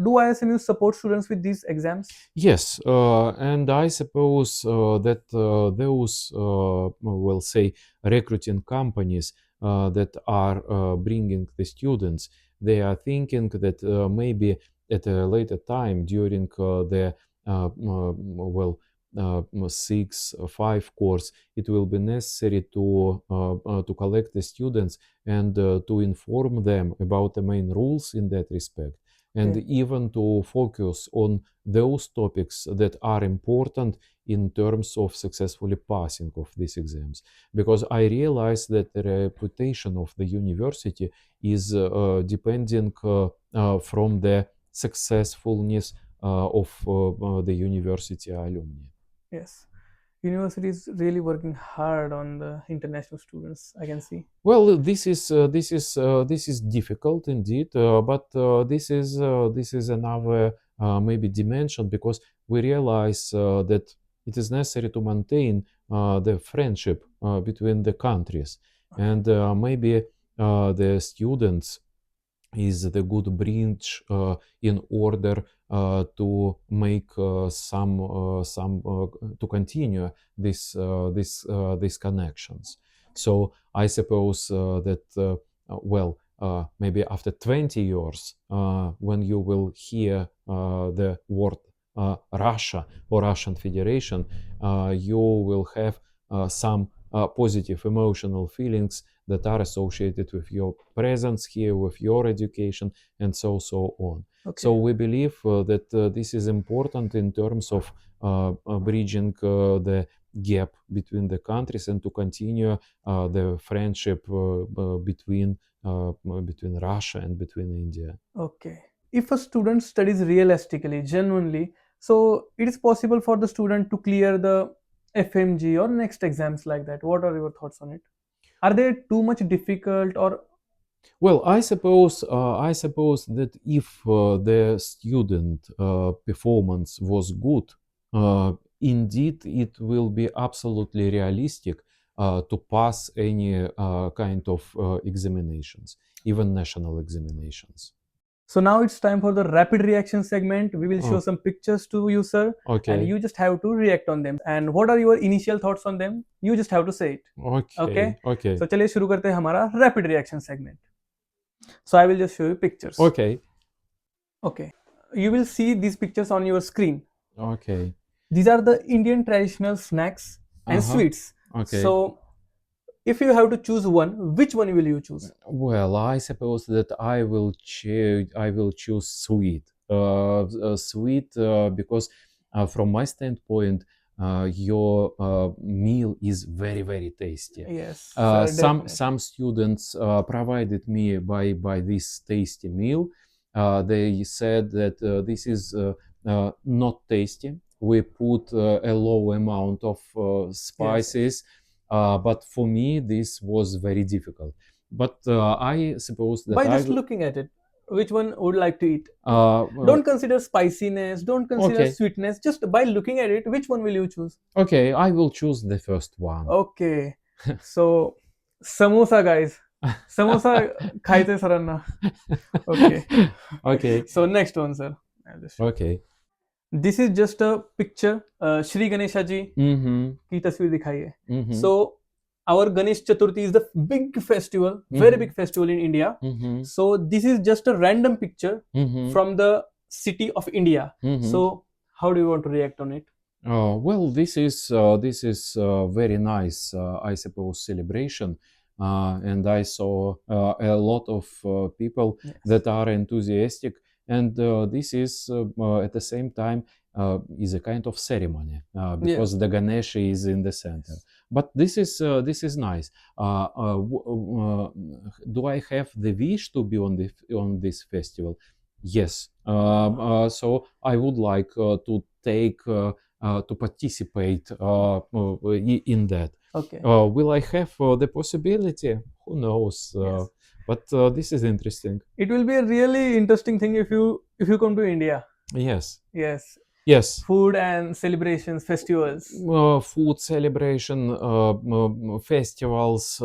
do YSMU support students with these exams? Yes, and I suppose that those, we'll say, recruiting companies that are bringing the students, they are thinking that maybe at a later time during the six five course, it will be necessary to collect the students and to inform them about the main rules in that respect, and Okay. even to focus on those topics that are important in terms of successfully passing of these exams, because I realize that the reputation of the university is depending from the successfulness of the university alumni. Yes. University is really working hard on the international students, I can see. Well, this is difficult indeed, but this is another maybe dimension because we realize that it is necessary to maintain the friendship between the countries, and maybe the students is the good bridge in order to make some to continue these connections. So I suppose that maybe after 20 years, when you will hear the word Russia or Russian Federation, you will have some positive emotional feelings that are associated with your presence here, with your education, and so on. Okay. So we believe that this is important in terms of bridging the gap between the countries and to continue the friendship between Russia and between India. Okay. If a student studies realistically, genuinely, so it is possible for the student to clear the FMG or next exams like that. What are your thoughts on it? Are they too much difficult or Well, I suppose that if the student performance was good, indeed it will be absolutely realistic to pass any kind of examinations, even national examinations. so now it's time for the rapid reaction segment. We will show Oh, some pictures to you, sir, and okay, you just have to react on them. And what are your initial thoughts on them? You just have to say it. Okay. okay, okay, So चलिए शुरू करते हैं हमारा rapid reaction segment. So I will just show you pictures. okay, Okay. You will see these pictures on your screen. okay. These are the Indian traditional snacks and Uh-huh. sweets. Okay. So If you have to choose one, which one will you choose? Well, I suppose that I will choose sweet. Sweet because from my standpoint, your meal is very very tasty. Yes, Some definitely. students provided me by this tasty meal. They said that this is not tasty. We put a low amount of Yes. spices, but for me this was very difficult. But I suppose that By I just will. looking at it, which one would like to eat? Well, Don't consider spiciness, don't consider okay, sweetness. Just by looking at it, which one will you choose? okay, I will choose the first one. Okay. So, samosa, guys. Samosa खायचे सरांना. Okay. Okay, So next one, sir. I'll just show. okay. This is just a picture. Shri Ganesha ji Mm-hmm. की तस्वीर दिखाई है. Mm-hmm. So our Ganesh Chaturthi is the big festival, very Mhm. big festival in India. Mm-hmm. So this is just a random picture Mm-hmm. from the city of India. Mm-hmm. So how do you want to react on it? Well, this is very nice, I suppose, celebration, and I saw a lot of people Yes. that are enthusiastic, and this is at the same time is a kind of ceremony because the Ganesh is in the center. But this is nice. Do I have the wish to be on this festival? Yes. So I would like to take. To participate in that. Okay. Will I have the possibility? Who knows? Yes. But this is interesting. It will be a really interesting thing if you come to India. Yes. Yes. Yes. Food and celebrations, festivals. Food celebration, festivals,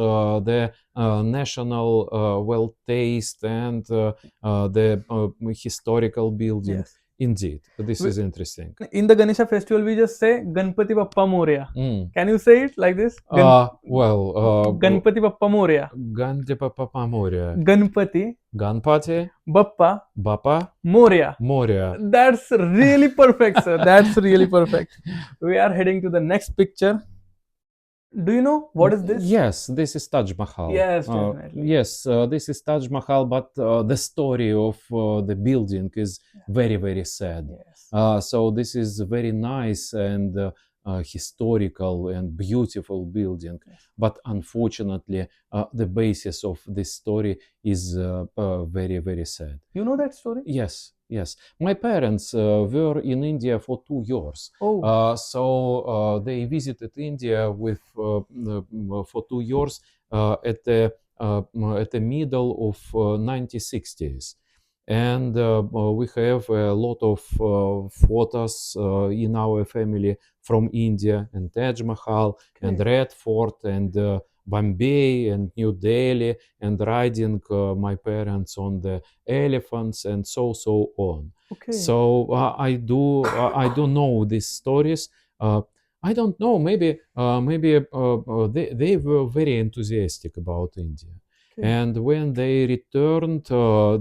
the national well taste, and the historical building. Yes. Indeed, this is interesting. In the Ganesha festival, we just say Ganpati Bappa Moria. Mm. Can you say it like this? Ganpati Bappa Moria. Ganpati Bappa Moria. Ganpati Ganpati Bappa Bappa Moria. Moria. That's really perfect, sir. That's really perfect. We are heading to the next picture. Do you know what is this? Yes, this is Taj Mahal. Yes, definitely. Yes, this is Taj Mahal, but the story of the building is very, very sad. Yes. So this is very nice and historical and beautiful building, but unfortunately, the basis of this story is very, very sad. You know that story? Yes, yes. My parents were in India for 2 years. Oh. So they visited India with for 2 years at the middle of 1960s. And we have a lot of photos in our family from India, and Taj Mahal, and Red Fort, and Bombay, and New Delhi, and riding my parents on the elephants, and so on. Okay. So I do know these stories. I don't know. Maybe they were very enthusiastic about India. And when they returned,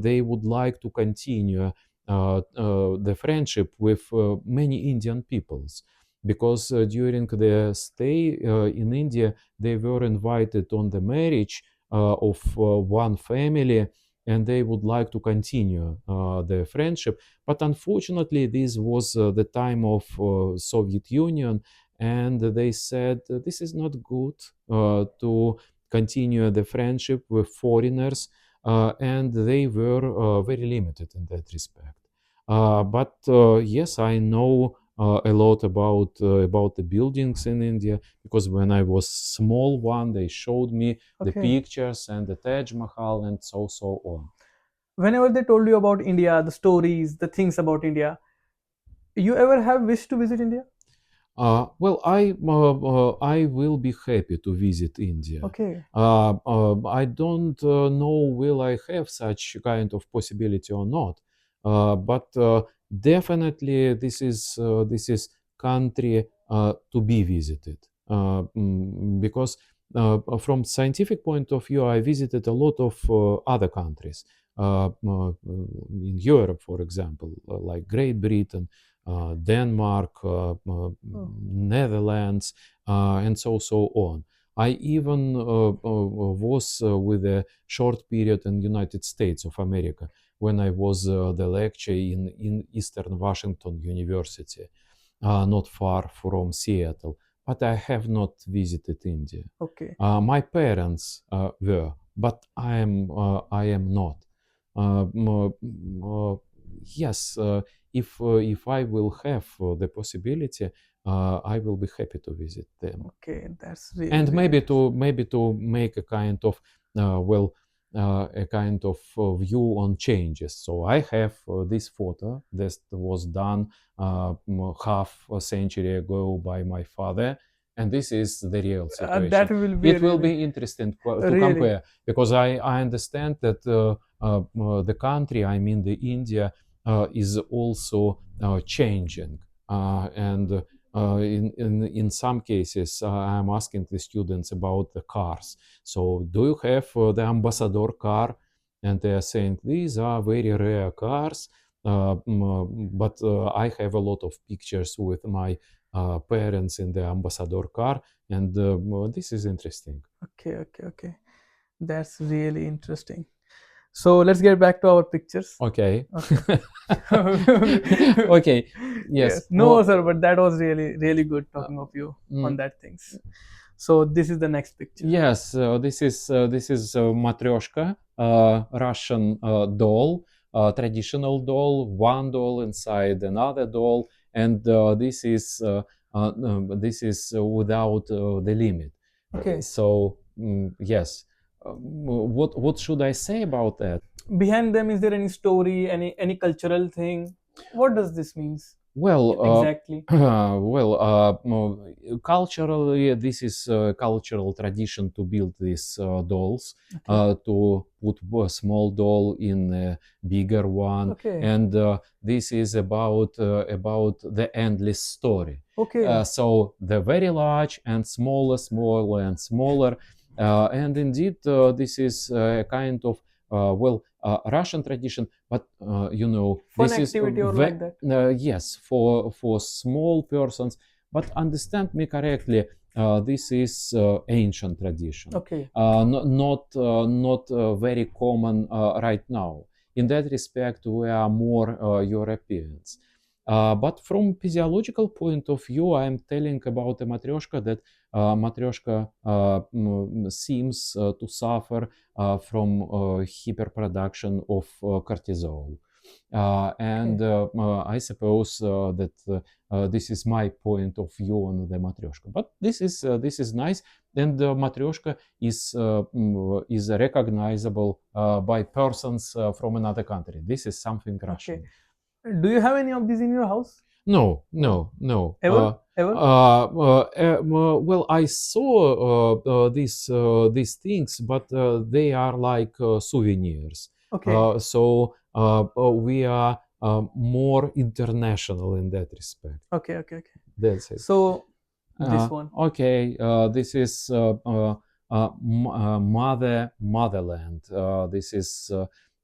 they would like to continue the friendship with many Indian peoples, because during the stay in India, they were invited on the marriage of one family, and they would like to continue the friendship. But unfortunately, this was the time of Soviet Union, and they said this is not good to continue the friendship with foreigners, and they were very limited in that respect. But yes, I know a lot about the buildings in India, because when I was small one, they showed me the pictures and the Taj Mahal and so on. Whenever they told you about India, the stories, the things about India, you ever have wished to visit India? Well, I will be happy to visit India. Okay. I don't know will I have such kind of possibility or not, but definitely this is country to be visited, because from scientific point of view, I visited a lot of other countries in Europe, for example, like Great Britain, Denmark, Netherlands, and so on. I even was with a short period in United States of America when I was the lecturer in Eastern Washington University, not far from Seattle. But I have not visited India. Okay. My parents were, but I am not. Yes, if I will have the possibility, I will be happy to visit them. Okay, that's really, And really maybe to make a kind of a kind of view on changes. So I have this photo that was done half a century ago by my father, and this is the real that situation. will be It will really, be interesting to really. compare, because I understand that the country, I mean the India, is also changing, and in some cases, I'm asking the students about the cars. So, do you have the ambassador car? And they are saying these are very rare cars, but I have a lot of pictures with my parents in the ambassador car, and this is interesting. Okay, okay, okay. That's really interesting. So let's get back to our pictures. Okay. Okay. Okay. Yes. Yes. No, sir, but that was really, really good talking of you on Mm, that things. So this is the next picture. Yes, this is matryoshka, Russian doll, traditional doll, one doll inside another doll, and this is without the limit. Okay. So yes, what should I say about that? Behind them, is there any story, any cultural thing? What does this means Well, exactly? culturally, this is a cultural tradition to build these dolls, Okay. to put a small doll in a bigger one, Okay. and this is about the endless story. Okay. So the very large and smaller, smaller and smaller, and indeed, this is a kind of Russian tradition, but Fun this is activity or like that? yes, for small persons. But understand me correctly, this is ancient tradition, Okay. not very common right now. In that respect, we are more Europeans. But from physiological point of view, I am telling about a matryoshka that matryoshka seems to suffer from hyperproduction of cortisol. And I suppose that this is my point of view on the matryoshka. But this is nice, and the matryoshka is recognizable by persons from another country. This is something Russian. Okay. Do you have any of these in your house? No, no, no. Ever? Ever? Well, I saw these things, but they are like souvenirs. Okay. So we are more international in that respect. Okay. Okay. Okay. That's it. So this one. Okay, this is motherland. This is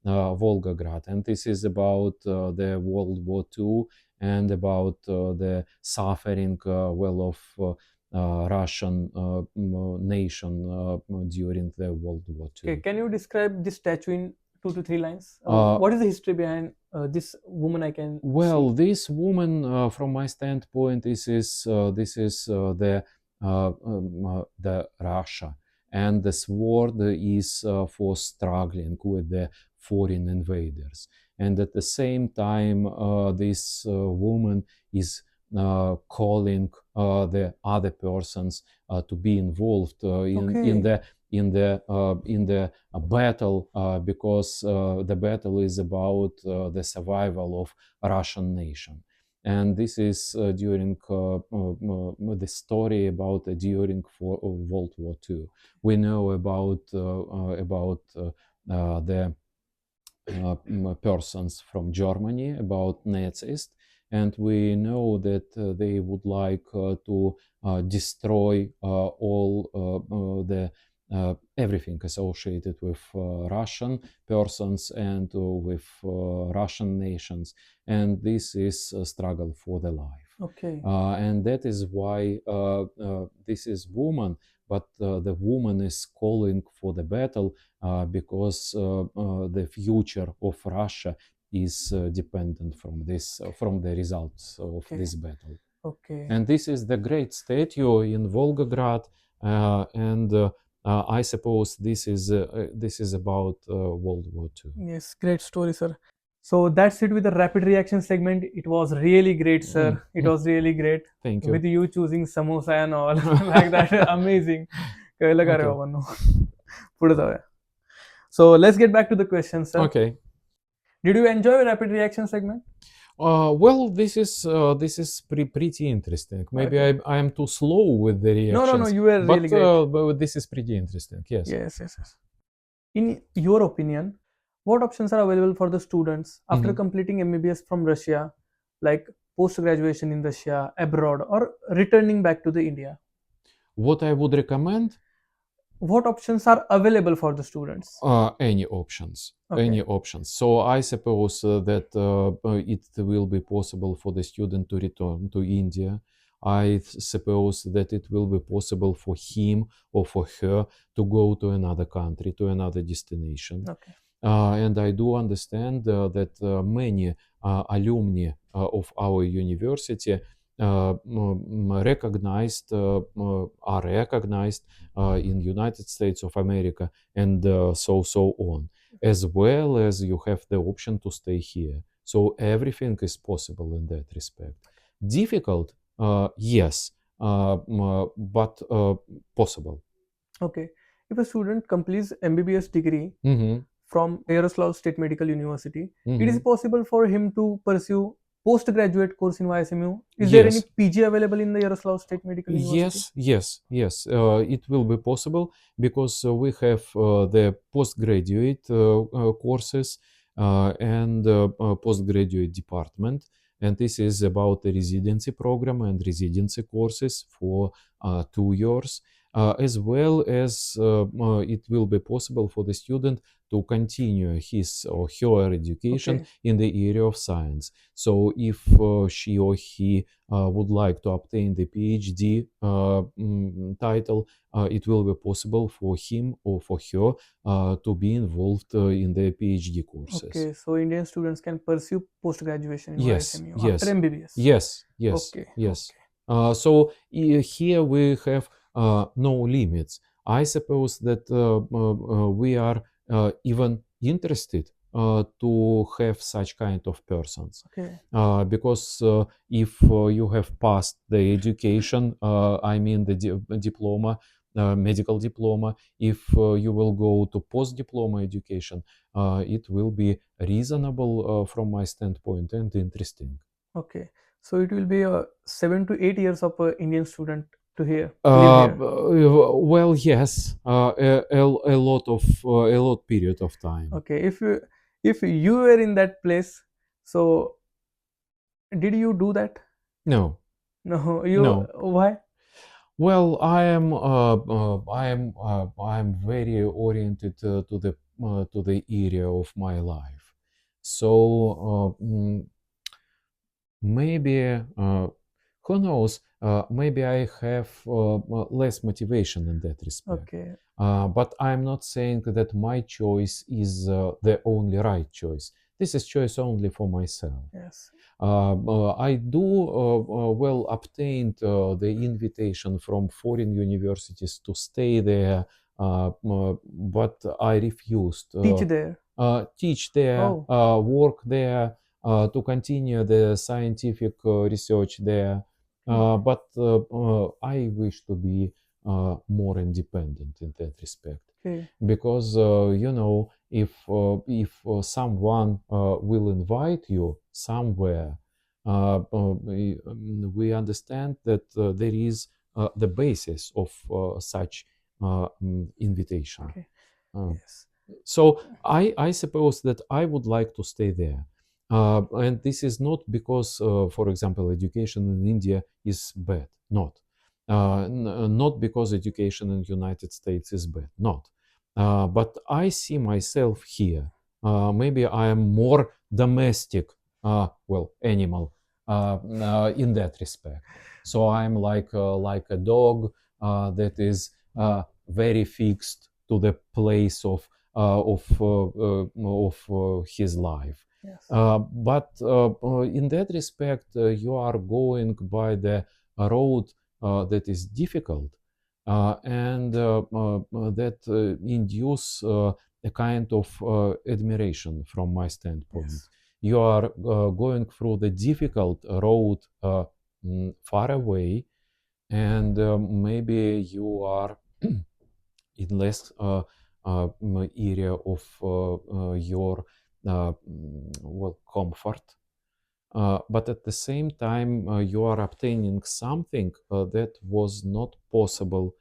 Volgograd, and this is about the World War II and about the suffering of Russian nation during the World War II. Okay. Can you describe this statue in 2 to 3 lines? Uh, What is the history behind this woman? I can Well, see. this woman, from my standpoint, this is the Russia, and the sword is for struggling with the foreign invaders, and at the same time, this woman is calling the other persons to be involved in Okay. the battle, because the battle is about the survival of Russian nation. And this is during the story about during World War II. We know about the persons from Germany, about Nazis, and we know that they would like to destroy all the everything associated with Russian persons and with Russian nations, and this is a struggle for the life. Okay. And that is why this is woman but the woman is calling for the battle because the future of Russia is dependent from this, from the results of this battle. Okay. And this is the great statue in Volgograd, and I suppose this is about World War II. Yes, great story, sir. So that's it with the rapid reaction segment. It was really great, sir. It was really great. Thank you. With you choosing samosa and all like that. Amazing. कळलं का रे Okay. बाबांनो? पुढे जाऊया. So let's get back to the question, sir. Okay. Did you enjoy rapid reaction segment? Well, this is pretty interesting. Maybe Okay. I am too slow with the reactions. No, you were but, really great. but this is pretty interesting. Yes. Yes. In your opinion, what options are available for the students after completing MBBS from Russia, like post-graduation in Russia, abroad, or returning back to the India? What I would recommend? What options are available for the students? Any options. Okay. Any options. So I suppose that it will be possible for the student to return to India. I suppose that it will be possible for him or for her to go to another country, to another destination. Okay. And I do understand that many alumni of our university are recognized in United States of America and so on, as well as you have the option to stay here. So everything is possible in that respect. Difficult, yes, but possible. Okay. If a student completes MBBS degree from Yaroslavl State Medical University, it is possible for him to pursue postgraduate course in YSMU. Is there any PG available in the Yaroslavl State Medical University? Yes. It will be possible because we have the postgraduate courses and postgraduate department. And this is about the residency program and residency courses for 2 years, as well as it will be possible for the student to continue his or her education in the area of science. So if she or he would like to obtain the PhD title, it will be possible for him or for her to be involved in the PhD courses. Okay, so Indian students can pursue post-graduation in YSMU after MBBS? Yes. Okay. So here we have no limits. I suppose that we are even interested to have such kind of persons. Okay. Because if you have passed the education, I mean the diploma, medical diploma, if you will go to post-diploma education, it will be reasonable from my standpoint and interesting. Okay, so it will be 7 to 8 years of Indian student to live here. Well, yes, a lot period of time. Okay, if you were in that place, so did you do that? No. Why? Well, I am very oriented to the area of my life. So maybe who knows? Maybe I have less motivation in that respect. Okay. But I'm not saying that my choice is the only right choice. This is choice only for myself. Yes. I do obtained the invitation from foreign universities to stay there, but I refused. Teach there, work there, to continue the scientific research there. But I wish to be more independent in that respect. Because if someone will invite you somewhere, we understand that there is the basis of such invitation. Yes. So I suppose that I would like to stay there. And this is not because, for example, education in India is bad. Not. Not because education in the United States is bad. Not. But I see myself here. Maybe I am more domestic, animal in that respect. So I'm like a dog that is very fixed to the place of his life. Yes. But in that respect, you are going by the road that is difficult and that induce a kind of admiration from my standpoint. Yes. You are going through the difficult road far away, and maybe you are in less area of your comfort. But at the same time, you are obtaining something that was not possible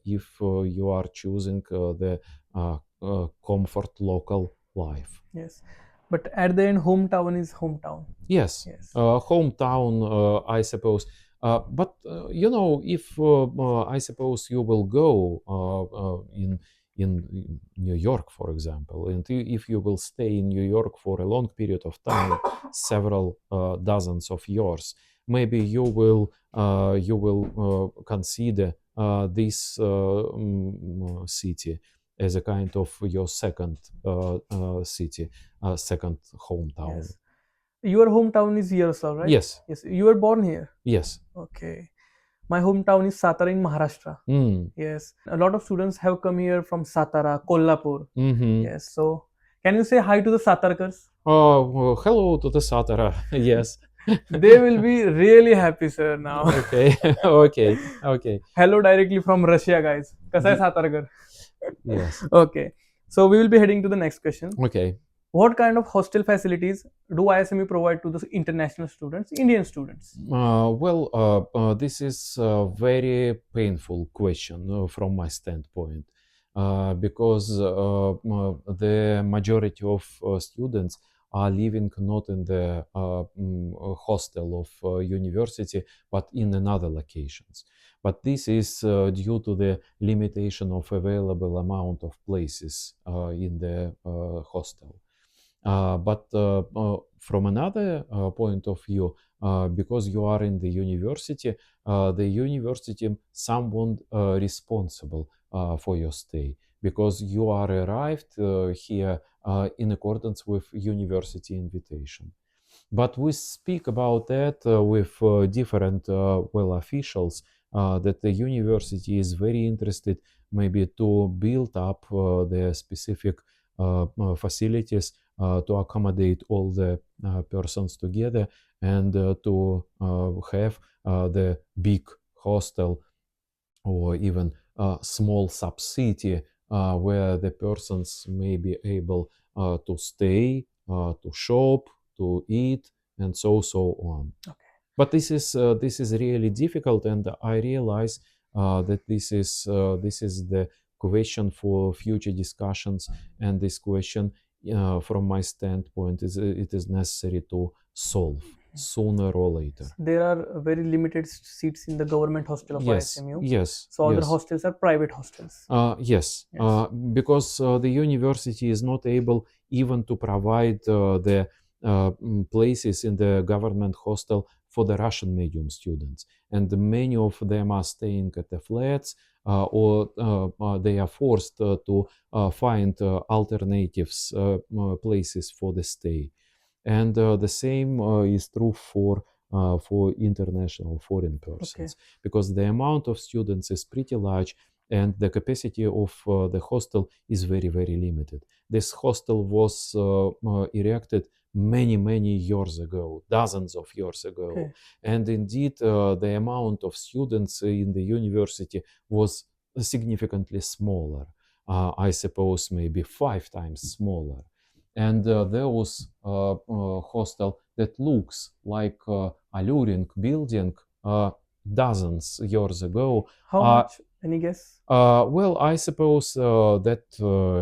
if you are choosing the comfort local life. Yes. But at the end, hometown is hometown. Yes, Yes. hometown, I suppose. But if I suppose you will go in New York, for example, and if you will stay in New York for a long period of time, several dozens of years, maybe you will consider this city as a kind of your second city, second hometown. Yes. Your hometown is Yaroslavl, right? Yes. Yes. You were born here. Yes. Okay. My hometown is Satara in Maharashtra. Yes. A lot of students have come here from Satara, Kolhapur. Yes. So, can you say hi to the Satarkars? Hello to the Satara. Yes. They will be really happy, sir, now. Okay. Okay. Hello directly from Russia, guys. Kasa hai Satarkar? Yes. Okay. So, we will be heading to the next question. Okay. What kind of hostel facilities do YSMU provide to the international students, Indian students? This is a very painful question from my standpoint because the majority of students are living not in the hostel of university, but in another locations. But this is due to the limitation of available amount of places in the hostel. But from another point of view, because you are in the university somewhat responsible for your stay, because you are arrived here in accordance with university invitation. But we speak about that with different officials that the university is very interested maybe to build up the specific facilities to accommodate all the persons together and to have the big hostel or even small sub-city where the persons may be able to stay, to shop, to eat, and so on. Okay. But this is really difficult, and I realize that this is the question for future discussions, and this question, from my standpoint, it is necessary to solve sooner or later. There are very limited seats in the government hostel of YSMU. Yes. So other hostels are private hostels. Yes. Because the university is not able even to provide the places in the government hostel for the Russian medium students, and many of them are staying at the flats or they are forced to find alternatives places for the stay. And the same is true for international foreign persons, because the amount of students is pretty large and the capacity of the hostel is very, very limited. This hostel was erected many years ago, dozens of years ago. And indeed, the amount of students in the university was significantly smaller. I suppose maybe 5 times smaller. And there was hostel that looks like alluring building dozens years ago. How much? Any guess? I suppose that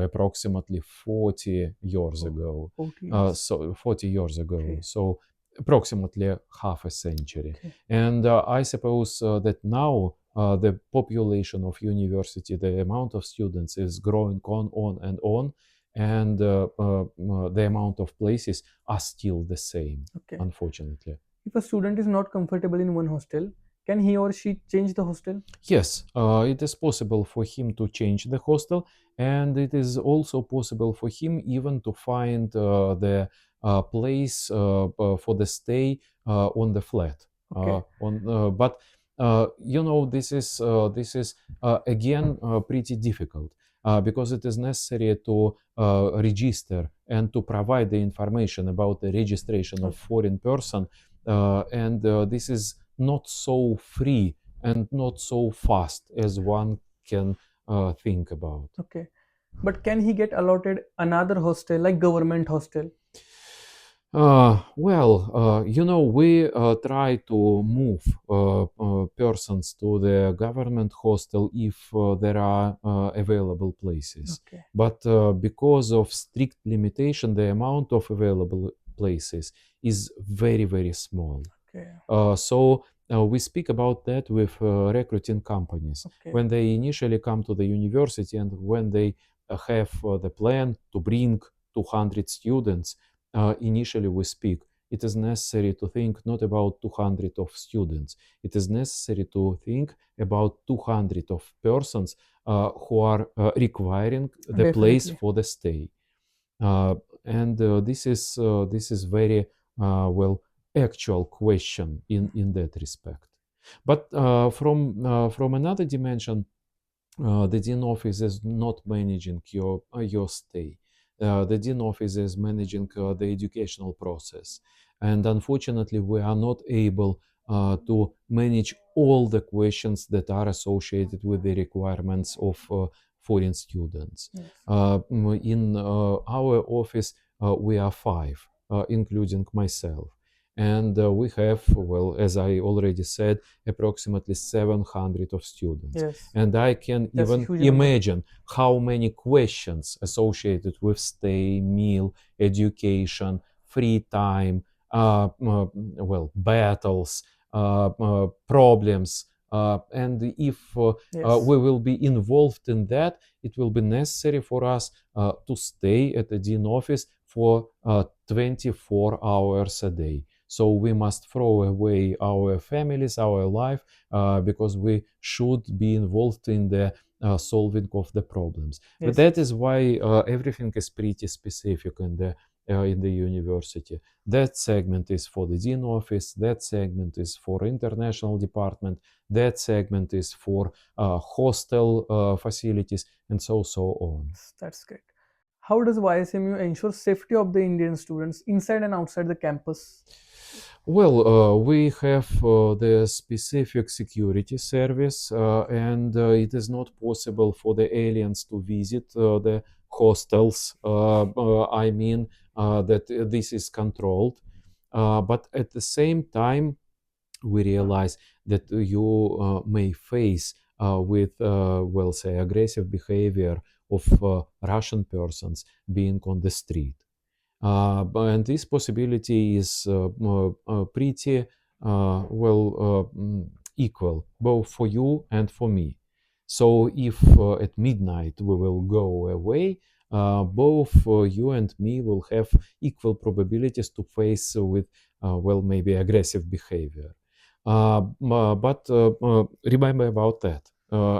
approximately 40 years ago. 40 years. So 40 years ago. So approximately half a century. And I suppose that now the population of university, the amount of students is growing on and on. And the amount of places are still the same, unfortunately. If a student is not comfortable in one hostel, can he or she change the hostel? Yes, it is possible for him to change the hostel, and it is also possible for him even to find the place for the stay on the flat. Okay. But this is again pretty difficult because it is necessary to register and to provide the information about the registration of foreign person, and this is not so free and not so fast as one can think about. Okay. But can he get allotted another hostel like government hostel? We try to move persons to the government hostel if there are available places. Okay. But because of strict limitation, the amount of available places is very, very small. Okay. So we speak about that with recruiting companies. Okay. When they initially come to the university and when they have the plan to bring 200 students, initially we speak, it is necessary to think not about 200 of students. It is necessary to think about 200 of persons who are requiring the place Definitely. for the stay. And this is very actual question in that respect. But from another dimension, the dean office is not managing your stay. The dean office is managing the educational process, and unfortunately, we are not able to manage all the questions that are associated with the requirements of foreign students. Yes. In our office, we are five, including myself. And we have, well, as I already said, approximately 700 of students. Yes. And I can That's a even huge number. imagine how many questions associated with stay, meal, education, free time, battles, problems. And if Yes. we will be involved in that, it will be necessary for us to stay at the dean office for 24 hours a day. So we must throw away our families, our life, because we should be involved in the solving of the problems. Yes, But that yes. is why everything is pretty specific in the university. That segment is for the dean office. That segment is for international department. That segment is for hostel facilities, and so on. That's great. How does YSMU ensure safety of the Indian students inside and outside the campus? Well, we have the specific security service, and it is not possible for the aliens to visit the hostels. I mean that this is controlled. But at the same time, we realize that you may face with, say, aggressive behavior of Russian persons being on the street. And this possibility is pretty equal, both for you and for me. So if at midnight we will go away, both you and me will have equal probabilities to face with, maybe aggressive behavior. But remember about that,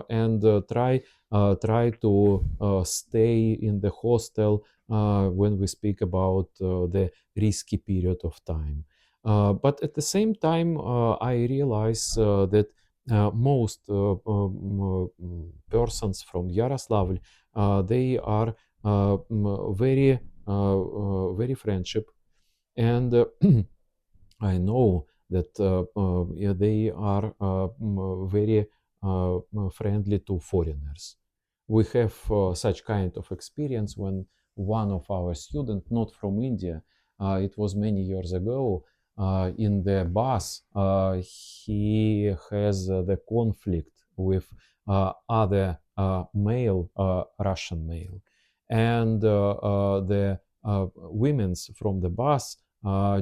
and try to stay in the hostel when we speak about the risky period of time. But at the same time, I realize that most persons from Yaroslavl, they are very friendship, and I know that yeah, they are very friendly to foreigners. We have such kind of experience when one of our students, not from India, it was many years ago, in the bus, he has the conflict with other male, Russian male. And the women's from the bus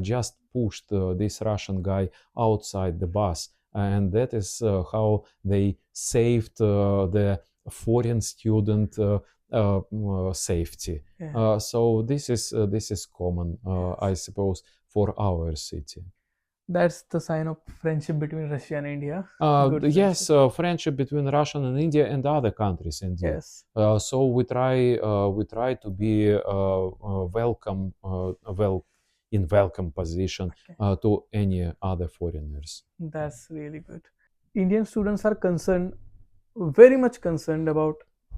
just pushed this Russian guy outside the bus. And that is how they saved the foreign student safety. Yeah. So this is common, I suppose, for our city. That's the sign of friendship between Russia and India. Good Yes, friendship. friendship between Russia and India and other countries indeed. Yes. So we try to be in welcome position Okay. to any other foreigners. That's really good. Indian students are concerned, very much concerned about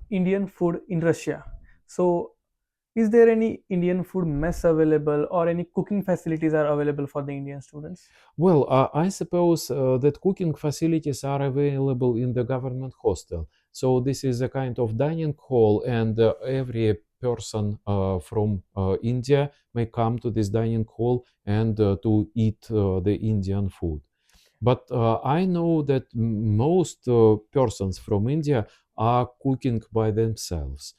Indian food in Russia. So, is there any Indian food mess available or any cooking facilities are available for the Indian students? Well, I suppose that cooking facilities are available in the government hostel. So this is a kind of dining hall, and every person from India may come to this dining hall and to eat the Indian food. But I know that most persons from India are cooking by themselves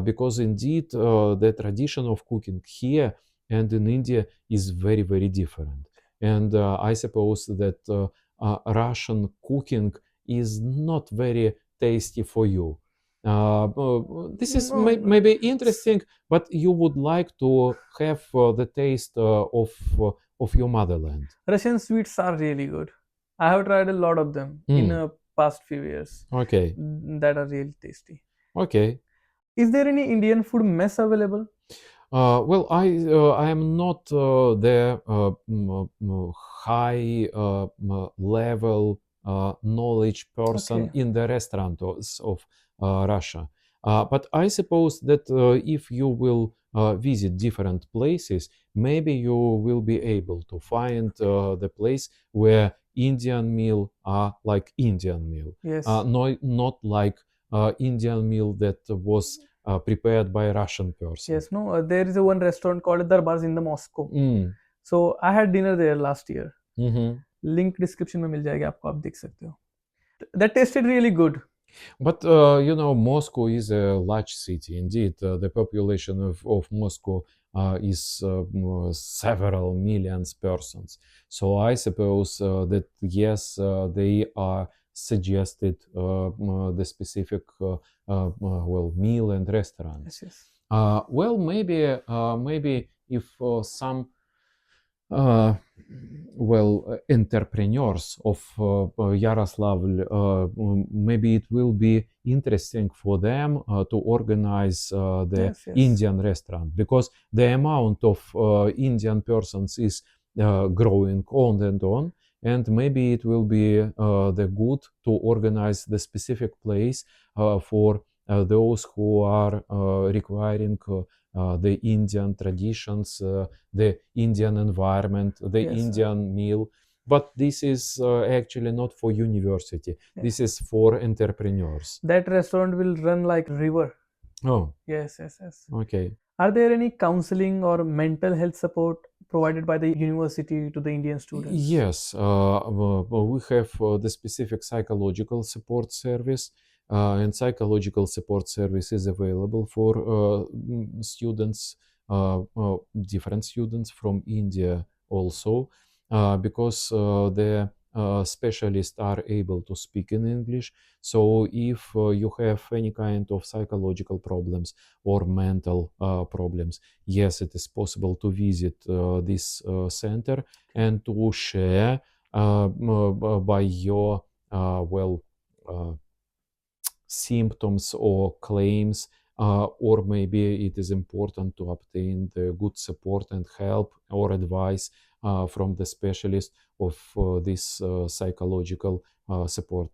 because indeed the tradition of cooking here and in India is very, very different. And I suppose that Russian cooking is not very tasty for you. This is No, maybe interesting, but you would like to have the taste of your motherland. Russian sweets are really good. I have tried a lot of them in Hmm. the past few years Okay. that are really tasty. Okay. Is there any Indian food mess available? Well, I am not the high level knowledge person Okay. in the restaurants of Russia, but I suppose that if you will visit different places, maybe you will be able to find the place where Indian meal are like Indian meal, Yes. no, not like Indian meal that was prepared by a Russian person. Yes. No. There is a one restaurant called Darbars in the Moscow. Mm. So I had dinner there last year. Hmm. Link description में मिल जाएगी आपको, आप देख सकते हो. That tasted really good. But Moscow is a large city. Indeed, the population of Moscow is several millions persons. So I suppose that yes, they are suggested the specific well meal and restaurants. Yes, yes. Well, maybe if some uh, entrepreneurs of Yaroslavl, maybe it will be interesting for them to organize the Yes, yes. Indian restaurant because the amount of Indian persons is growing on and on. And maybe it will be the good to organize the specific place for those who are requiring the Indian traditions, the Indian environment, the Yes, sir. Indian meal. But this is actually not for university. Yes. This is for entrepreneurs. That restaurant will run like river. Oh, Yes, yes, yes. okay. Are there any counseling or mental health support provided by the university to the Indian students? Yes, we have the specific psychological support service, and psychological support service is available for students, different students from India also, because the specialists are able to speak in English. So if you have any kind of psychological problems or mental problems, yes, it is possible to visit this center and to share by your uh, symptoms or claims, or maybe it is important to obtain the good support and help or advice from the specialist of this psychological support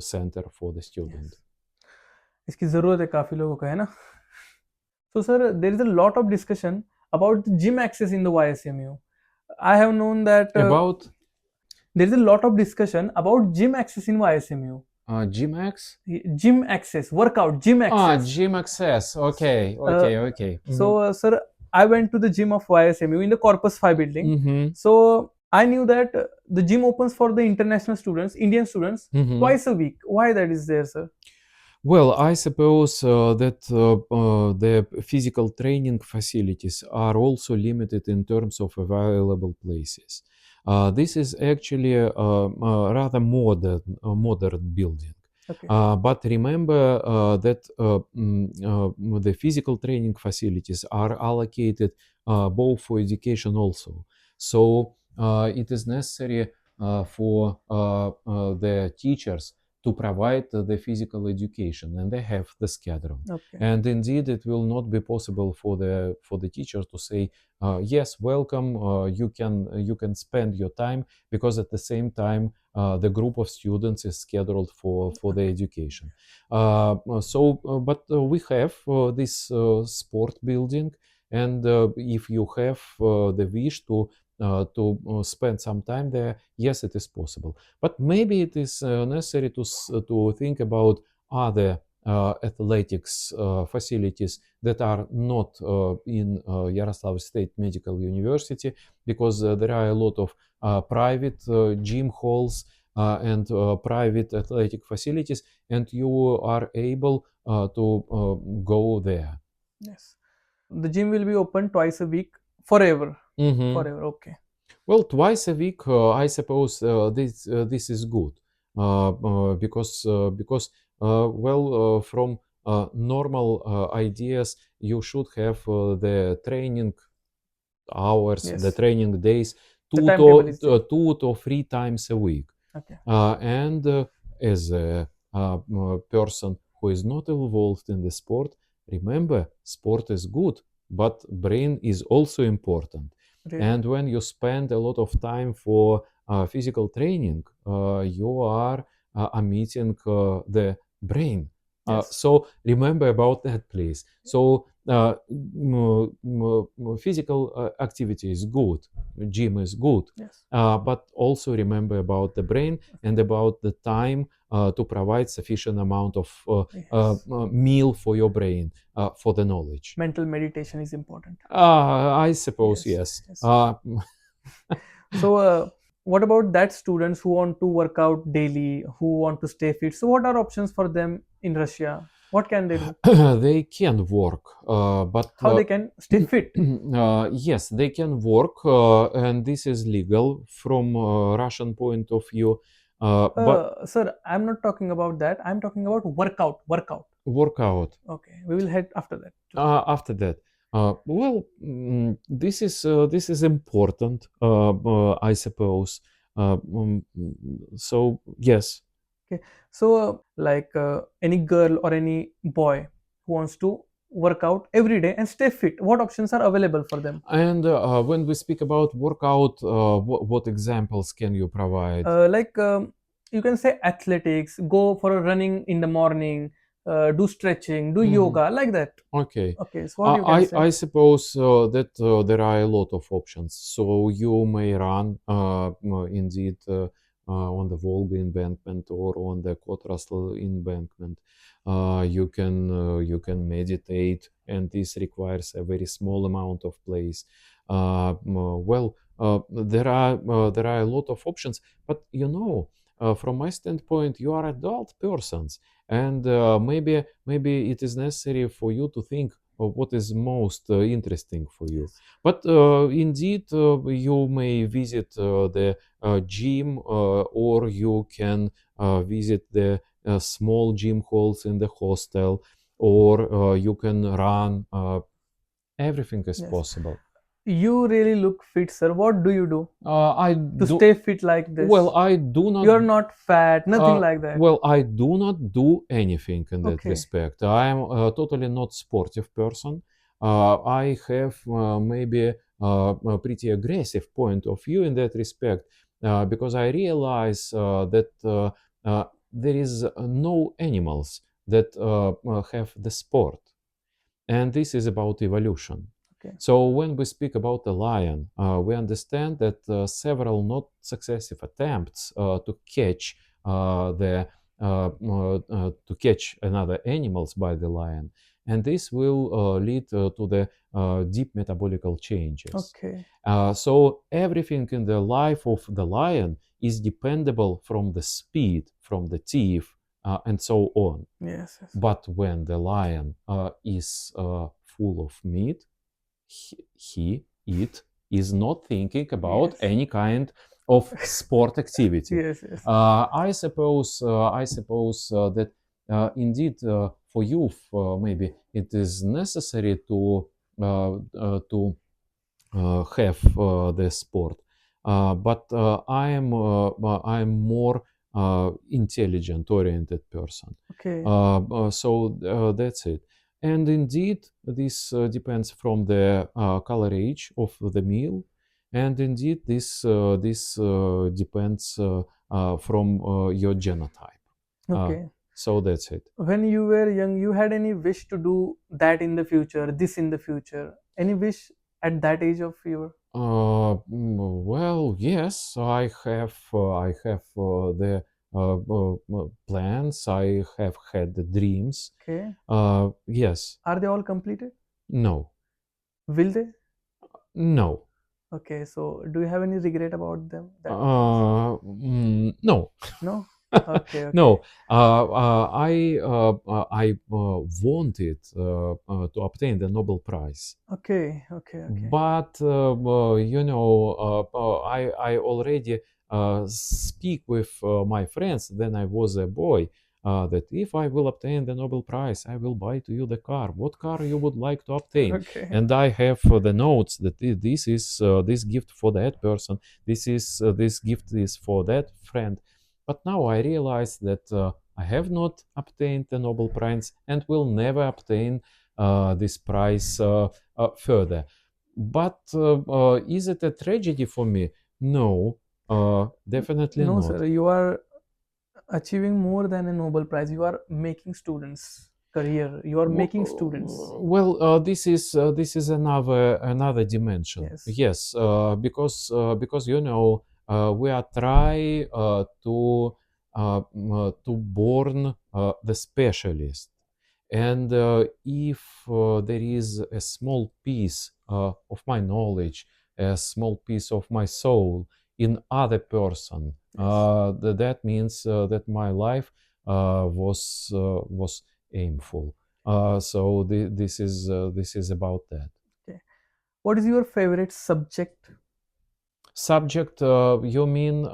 center for the student. Yes. इसकी ज़रूरत है काफ़ी लोगों को, है ना? So, sir, there is a lot of discussion about the gym access in the YSMU. I have known that About there is a lot of discussion about gym access in YSMU. GMAX? Gym access, workout, gym access. Gym access. Okay. So, sir, I went to the gym of YSMU in the Corpus 5 building. Mm-hmm. So, I knew that the gym opens for the international students, Indian students, Mm-hmm. twice a week. Why that is there, sir? Well, I suppose that the physical training facilities are also limited in terms of available places. This is actually a rather modern building. Okay. But remember that the physical training facilities are allocated both for education also. So it is necessary for the teachers to provide the physical education, and they have the schedule. Okay. And indeed, it will not be possible for the teachers to say, yes, welcome, you can spend your time, because at the same time the group of students is scheduled for the education. But we have this sport building, and if you have the wish to spend some time there, yes, it is possible. But maybe it is necessary to think about other athletics facilities that are not in Yaroslavl State Medical University, because there are a lot of private gym halls and private athletic facilities, and you are able to go there. Yes. The gym will be open twice a week forever. Mhm. Forever. Okay. Well, twice a week, I suppose this is good, because from normal ideas, you should have the training hours, the Yes. training days, The timetable is there. 2 to 3 times a week. Okay. And as a person who is not involved in the sport, remember, sport is good, but brain is also important. Really. And when you spend a lot of time for physical training, you are omitting the brain. Yes. So remember about that, please. So physical activity is good, gym is good, Yes. but also remember about the brain and about the time to provide sufficient amount of Yes. meal for your brain, for the knowledge. Mental meditation is important. I suppose yes. Yes. So, what about that students who want to work out daily, who want to stay fit? So, what are options for them in Russia? What can they do? They can work, but How they can stay fit? yes, they can work, and this is legal from Russian point of view. But Sir, I'm not talking about that. I'm talking about workout. Workout. workout. Okay, we will head after that. After that, this is important, I suppose. So yes. Okay, so like any girl or any boy who wants to work out every day and stay fit, what options are available for them? And when we speak about workout, what examples can you provide? Like you can say athletics, go for a running in the morning, do stretching, do yoga, like that. Okay. Okay, so what you can say? I suppose that there are a lot of options. So you may run, indeed, on the Volga embankment or on the Kotrasl embankment. You can meditate, and this requires a very small amount of place. There are a lot of options, but from my standpoint, you are adult persons, and maybe it is necessary for you to think of what is most interesting for you. But indeed, you may visit the gym, or you can visit the small gym halls in the hostel, or you can run. Everything is Yes. possible. You really look fit, sir. What do you do I to do. stay fit like this? Well, I do not. You're not fat, nothing like that. Well, I do not do anything in that Okay. respect. I am totally not sportive person. I have maybe a pretty aggressive point of view in that respect, because I realize that there is no animals that have the sport, and this is about evolution. Okay. So when we speak about the lion, we understand that several not successive attempts to catch to catch another animals by the lion, and this will lead to the deep metabolical changes. Okay. So everything in the life of the lion is dependable from the speed, from the teeth, and so on. Yes. But when the lion is full of meat, it is not thinking about Yes. any kind of sport activity. Yes. I suppose that indeed for youth maybe it is necessary to have the sport. but I am more intelligent-oriented person. Okay. So that's it. And indeed, this depends from the color age of the meal, and indeed, this depends from your genotype. Okay. So that's it. When you were young, you had any wish to do that in the future, this in the future? Any wish at that age of your? Well, yes, I have the plans. I have had the dreams. Okay. Yes, Are they all completed? no, Will they? no, Okay. So, do you have any regret about them? That no. no. Okay. Okay. No, I wanted to obtain the Nobel Prize, Okay. Okay. Okay. but I already speak with my friends when I was a boy. That if I will obtain the Nobel Prize, I will buy to you the car. What car you would like to obtain? Okay. And I have the notes that this is this gift for that person. This gift is for that friend. But now I realize that I have not obtained the Nobel Prize and will never obtain this prize further. But is it a tragedy for me? No, definitely No, not. sir. You are achieving more than a Nobel Prize. You are making students career. You are making students. Well, this is another dimension. Yes. Yes, because we are try to born the specialist. And if there is a small piece of my knowledge, a small piece of my soul in other person, Yes. that means that my life was aimful. So this is about that. Okay. What is your favorite subject Subject, you mean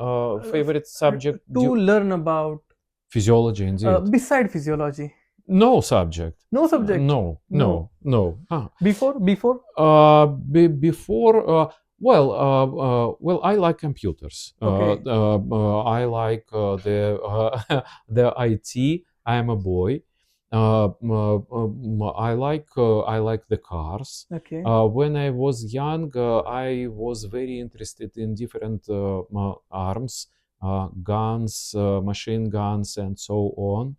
favorite subject? to learn about Physiology, indeed. beside physiology? No subject. No subject. No, No. no, no. Ah. Before. Before, well, I like computers. Okay. I like the IT. I am a boy. I like the cars. Okay. When I was young, I was very interested in different arms, guns, machine guns, and so on.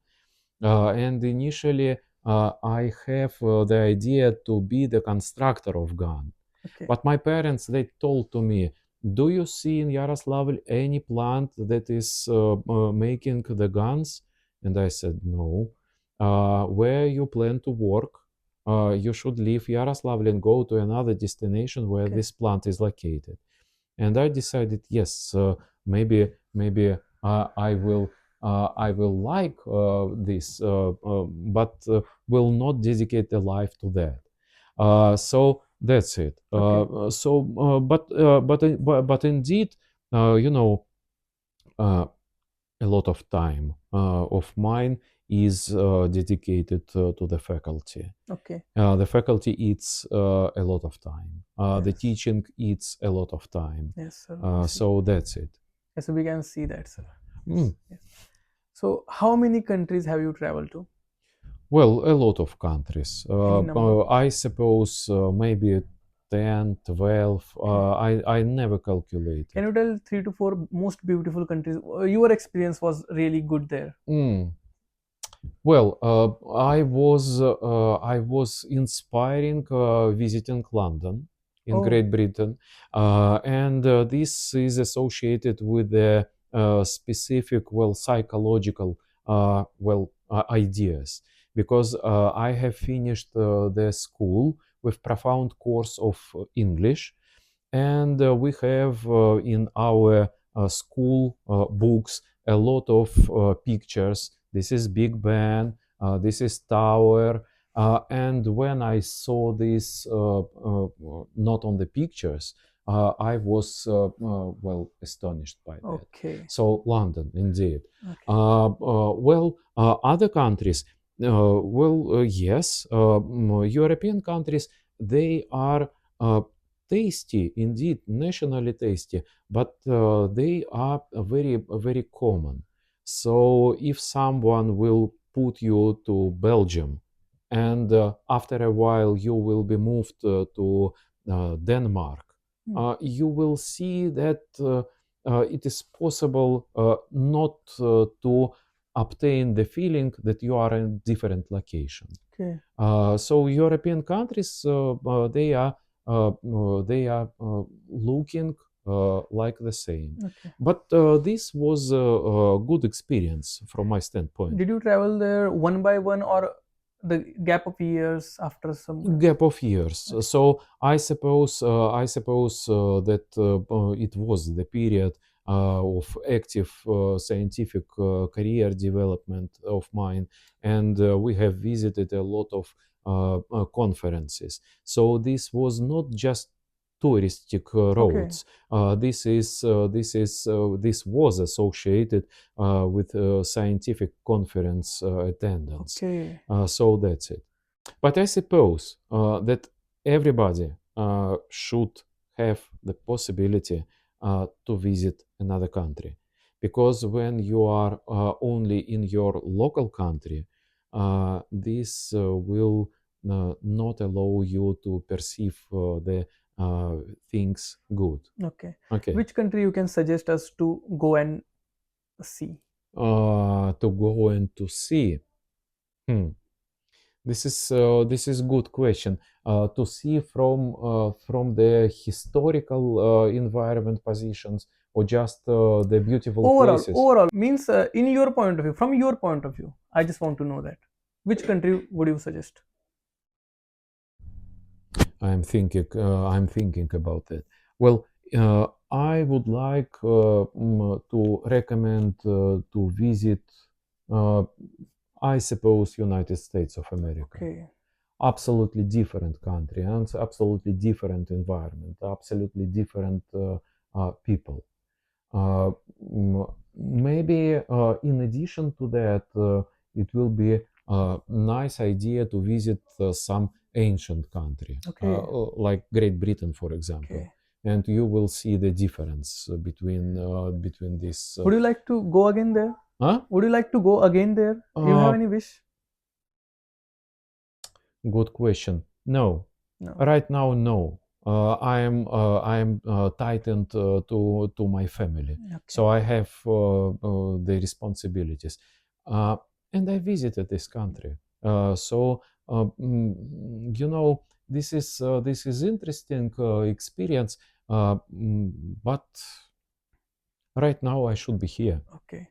And initially, I have the idea to be the constructor of gun. Okay. But my parents, they told to me, do you see in Yaroslavl any plant that is making the guns? And I said, no. Where you plan to work? You should leave Yaroslavl and go to another destination where Okay. this plant is located. And I decided, yes, maybe I will like this, but will not dedicate the life to that. So that's it. Okay. But indeed, you know, a lot of time of mine is dedicated to the faculty. Okay. The faculty eats a lot of time. The Yes. teaching eats a lot of time. Yes, sir. So that's it. Yes, we can see that, sir. Mm. Yes. So, how many countries have you traveled to? Well, a lot of countries. Any number? I suppose maybe 10, 12. I never calculated. Can you tell 3 to 4 most beautiful countries? Your experience was really good there. Mm. Well, I was inspiring visiting London in Oh, Great Britain, and this is associated with the specific, well, psychological, ideas, because I have finished the school with profound course of English, and we have in our school books a lot of pictures. This is Big Ben, this is Tower, and when I saw this not on the pictures, I was well astonished by that. okay. So London, indeed. Okay. Well, other countries, yes, European countries, they are tasty, indeed, nationally tasty, but they are very common. So if someone will put you to Belgium, and after a while you will be moved to Denmark, you will see that it is possible not to obtain the feeling that you are in different location. Okay. So European countries they are looking like the same. Okay. But this was a good experience from my standpoint. Did you travel there one by one, or the gap of years after some? Gap of years. Okay. So I suppose that it was the period of active scientific career development of mine, and we have visited a lot of conferences. So this was not just touristic roads. This was associated with scientific conference attendance. Okay. So that's it. But I suppose that everybody should have the possibility to visit another country, because when you are only in your local country, this will not allow you to perceive the things good. Okay. Okay. Which country you can suggest us to go and see? To go and to see. This is good question. To see from the historical environment positions, or just the beautiful places. Overall means in your point of view, from your point of view. I just want to know that. Which country would you suggest? I'm thinking about it. Well, I would like to recommend to visit, I suppose, United States of America. Okay. Absolutely different country and absolutely different environment, absolutely different people. Maybe in addition to that, it will be a nice idea to visit some ancient country, Okay. like Great Britain, for example. Okay. And you will see the difference between this. Would you like to go again there? Huh? Would you like to go again there? You have any wish? Good question. No. No. Right now, no. I am tightened to my family, Okay. so I have the responsibilities, and I visited this country. This is interesting experience, but right now I should be here. Okay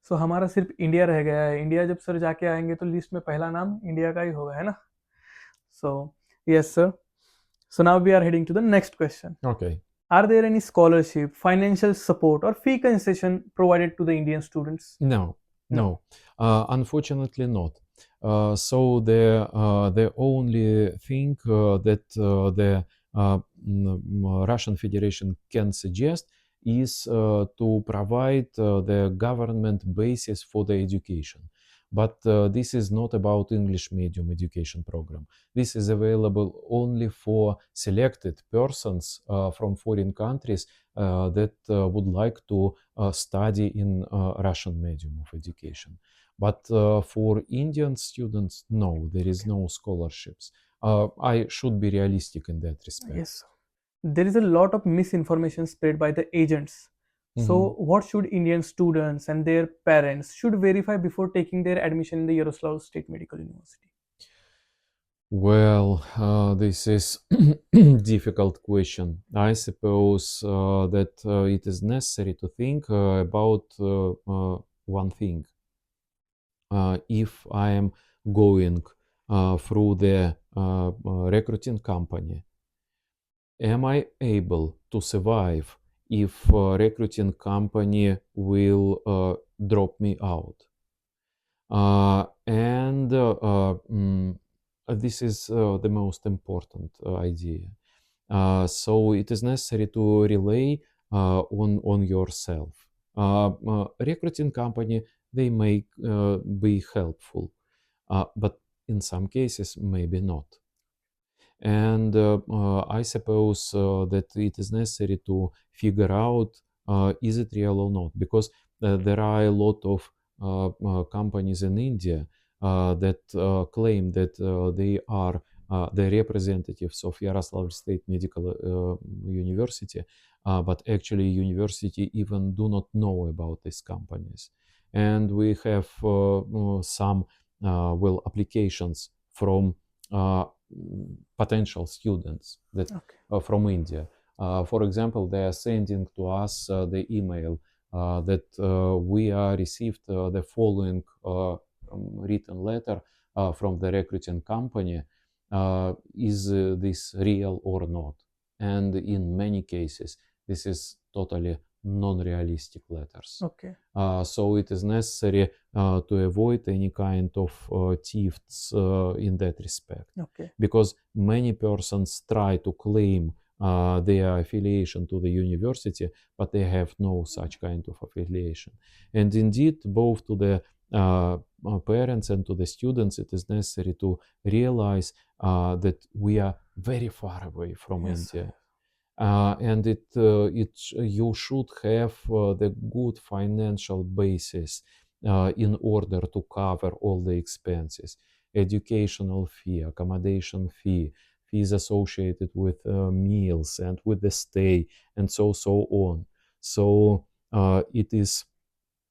so हमारा सिर्फ India रह गया है. India जब sir जाके आएंगे तो list में पहला नाम इंडिया का ही होगा, है ना? So yes sir. So now we are heading to the next question. Okay. Are there any scholarship, financial support, or fee concession provided to the Indian students? No. Unfortunately, not. So the only thing that the Russian Federation can suggest is to provide the government basis for the education. But this is not about English medium education program. This is available only for selected persons from foreign countries that would like to study in Russian medium of education. But for Indian students, no, there is no scholarships. I should be realistic in that respect. Yes. There is a lot of misinformation spread by the agents. So what should Indian students and their parents should verify before taking their admission in the Yaroslavl State Medical University? Well, this is difficult question. I suppose that it is necessary to think about one thing. If I am going through the recruiting company, am I able to survive if recruiting company will drop me out? This is the most important idea. So it is necessary to rely on yourself. Recruiting company, they may be helpful, but in some cases maybe not. And I suppose that it is necessary to figure out is it real or not, because there are a lot of companies in India that claim that they are the representatives of Yaroslavl State Medical University, but actually university even do not know about these companies. And we have some applications from potential students that from India. For example, they are sending to us the email that we are received the following written letter from the recruiting company. Is this real or not? And in many cases, this is totally non-realistic letters. Okay. So it is necessary to avoid any kind of thefts in that respect. Okay. Because many persons try to claim their affiliation to the university, but they have no such kind of affiliation. And indeed, both to the parents and to the students, it is necessary to realize that we are very far away from India. And you should have the good financial basis in order to cover all the expenses, educational fee, accommodation fee, fees associated with meals and with the stay, and so on. So it is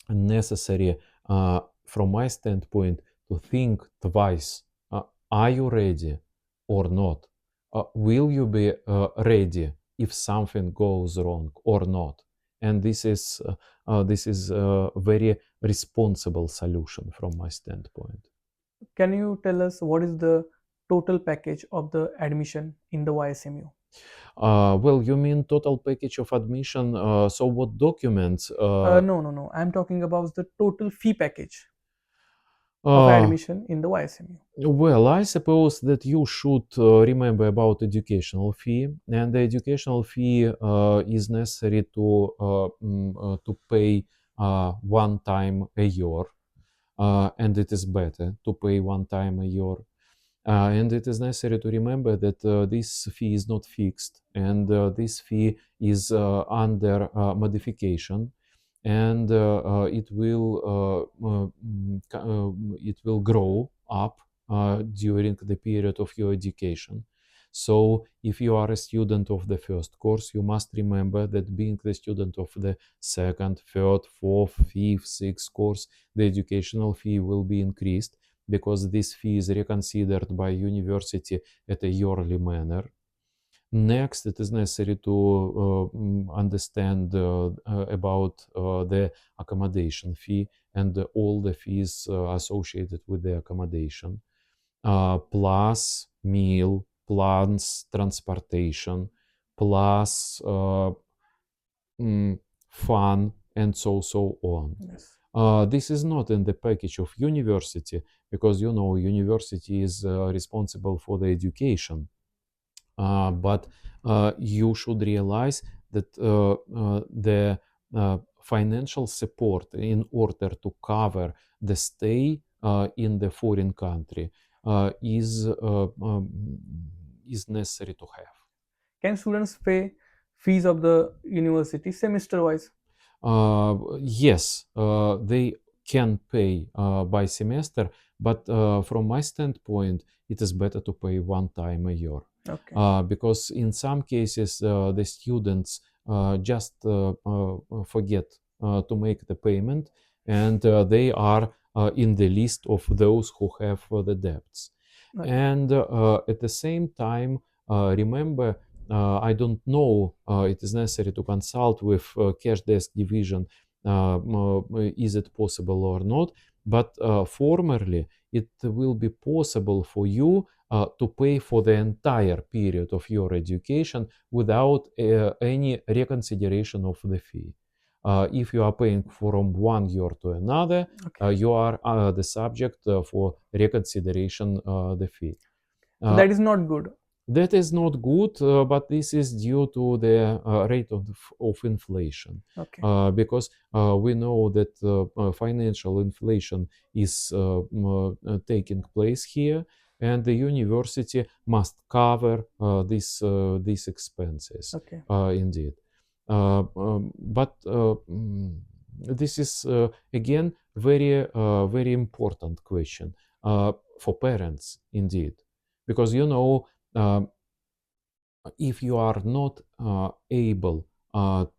necessary, from my standpoint, to think twice. Are you ready or not? Will you be ready if something goes wrong or not? And this is a very responsible solution from my standpoint. Can you tell us what is the total package of the admission in the YSMU? Well, you mean total package of admission? So what documents? No. I'm talking about the total fee package of admission in the YSMU. Well, I suppose that you should remember about educational fee, and the educational fee is necessary to pay one time a year, and it is better to pay one time a year. And it is necessary to remember that this fee is not fixed, and this fee is under modification, and it will grow up during the period of your education. So if you are a student of the first course, you must remember that being the student of the second, third, fourth, fifth, sixth course, the educational fee will be increased, because this fee is reconsidered by university at a yearly manner. Next, it is necessary to understand about the accommodation fee and all the fees associated with the accommodation, plus meal, plus transportation, plus fun, and so on. Yes. This is not in the package of university, because university is responsible for the education. But you should realize that the financial support in order to cover the stay in the foreign country is necessary to have. Can students pay fees of the university semester wise? Yes, they can pay by semester, but from my standpoint, it is better to pay one time a year. Okay. Because in some cases, the students just forget to make the payment, and they are in the list of those who have the debts. Okay. And at the same time, remember, I don't know, it is necessary to consult with cash desk division, is it possible or not, but formerly it will be possible for you to pay for the entire period of your education without any reconsideration of the fee. If you are paying from one year to another, you are the subject for reconsideration the fee. So that is not good. That is not good, but this is due to the rate of inflation. Okay. Because we know that financial inflation is taking place here, and the university must cover these expenses. Okay. Indeed. But this is again very important question for parents, indeed, because if you are not able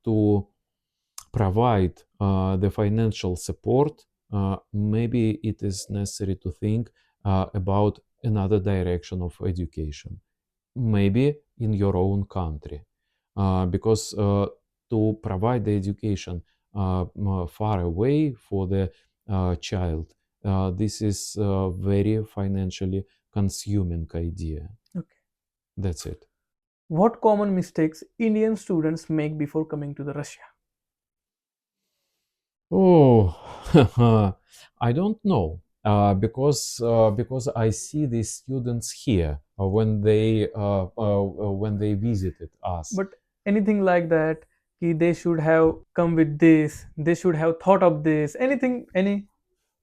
to provide the financial support, maybe it is necessary to think about another direction of education, maybe in your own country, because to provide the education far away for the child, this is a very financially consuming idea. Okay. That's it. What common mistakes Indian students make before coming to the Russia? Oh, I don't know. Because I see these students here when they visited us. But anything like that, they should have come with this, they should have thought of this, anything, any.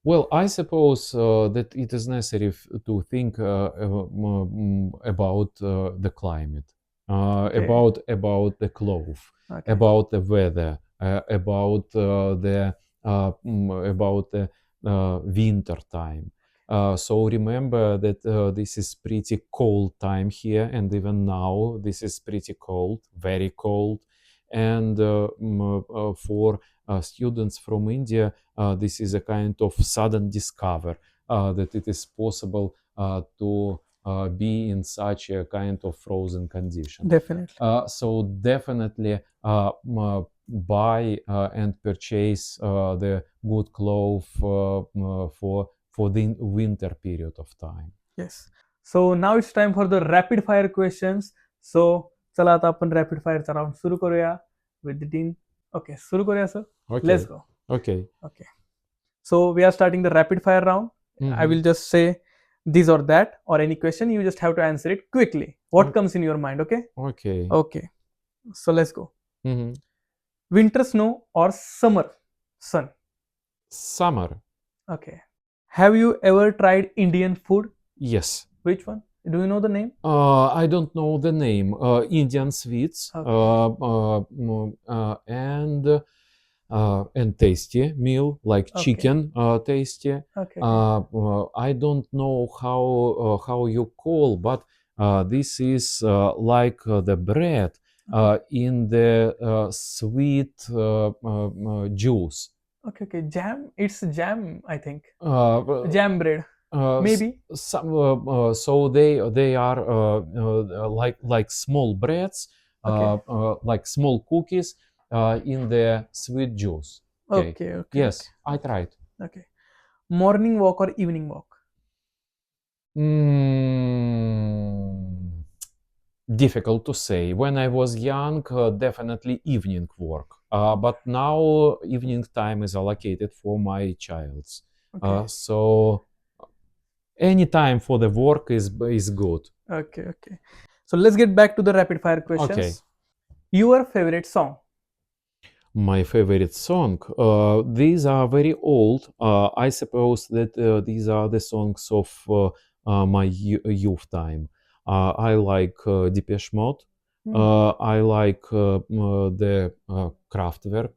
Well, I suppose that it is necessary to think about the climate, Okay. about the clothes, Okay. about the weather, about the winter time. So remember that this is pretty cold time here, and even now this is pretty cold, very cold. And for students from India, this is a kind of sudden discover that it is possible to be in such a kind of frozen condition. Definitely. So definitely buy and purchase the good clothes for the winter period of time. Yes. So now it's time for the rapid fire questions. So चला आता आपण rapid फायरचा round सुरू करूया with the team. Okay, सुरू करूया sir. Okay. Let's go. Okay. Okay. So we are starting the rapid fire round. I Mhm. will just say this or that or any question. You just have to answer it quickly. What Mm. comes in your mind? Okay. Okay. Okay. So let's go. Mhm. Winter snow or summer sun? Summer. Okay. Have you ever tried Indian food? Yes. Which one? Do you know the name? I don't know the name. Indian sweets. Okay. And tasty meal like Okay. chicken tasty. Okay. I don't know how you call, but this is like the bread in the sweet juice. Okay. Okay. Jam. It's jam, I think. Uh, Jam bread. Maybe. So they are like small breads, Okay. like small cookies in the sweet juice. Okay. Okay. Yes, I tried. Okay. Morning walk or evening walk? Difficult to say. When I was young, definitely evening work. But now evening time is allocated for my child's. Okay. So any time for the work is good. Okay. Okay. So let's get back to the rapid fire questions. Okay. Your favorite song? My favorite song. These are very old. I suppose that these are the songs of my youth time. I like Depeche Mode. I like the Kraftwerk.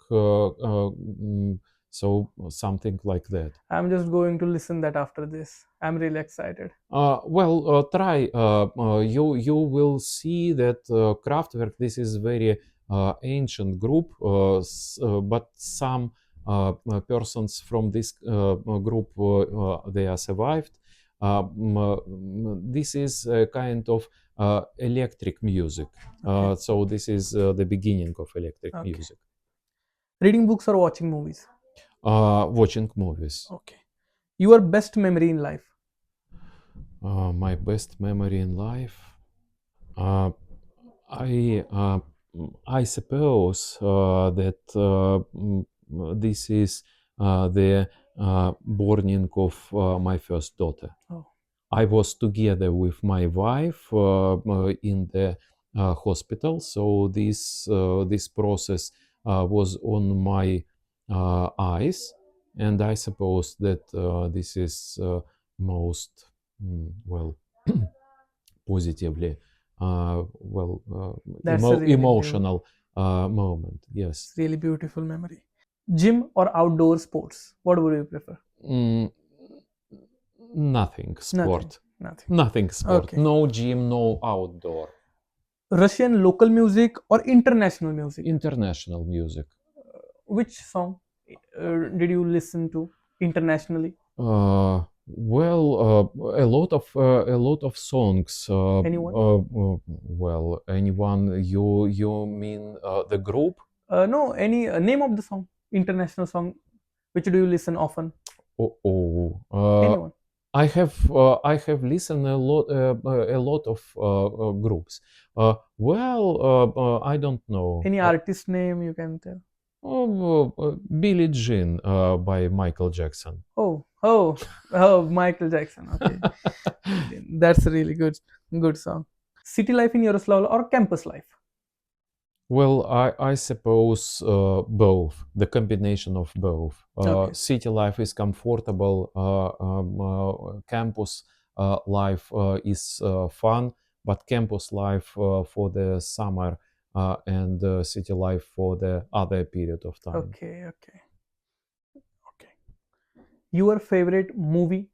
So something like that. I'm just going to listen that after this. I'm really excited. Well, try. You will see that Kraftwerk. This is very ancient group, but some persons from this group they are survived. This is a kind of electric music. Okay. So this is the beginning of electric Okay. music. Reading books or watching movies? Watching movies. Okay. Your best memory in life? My best memory in life. I suppose that this is the burning of my first daughter. Oh. I was together with my wife in the hospital, so this process was on my eyes, and I suppose that this is most well positively, That's a really emotional moment. Yes. really beautiful memory. Gym or outdoor sports? What would you prefer? Mm, nothing Nothing. sport. Nothing. Nothing sport. Okay. No gym, no outdoor. Russian local music or international music? International music. Which song did you listen to internationally? A lot of songs. Anyone? Anyone? You mean the group? No, any name of the song, international song. Which do you listen often? Oh, oh. Anyone? I have listened a lot of groups. I don't know. Any artist name you can tell? Billie Jean by Michael Jackson. Oh, Michael Jackson. Okay, that's a really good song. City life in Yaroslavl or campus life? Well, I suppose both, the combination of both. Okay, City life is comfortable, campus life is fun, but campus life for the summer and city life for the other period of time. okay. Your favorite movie?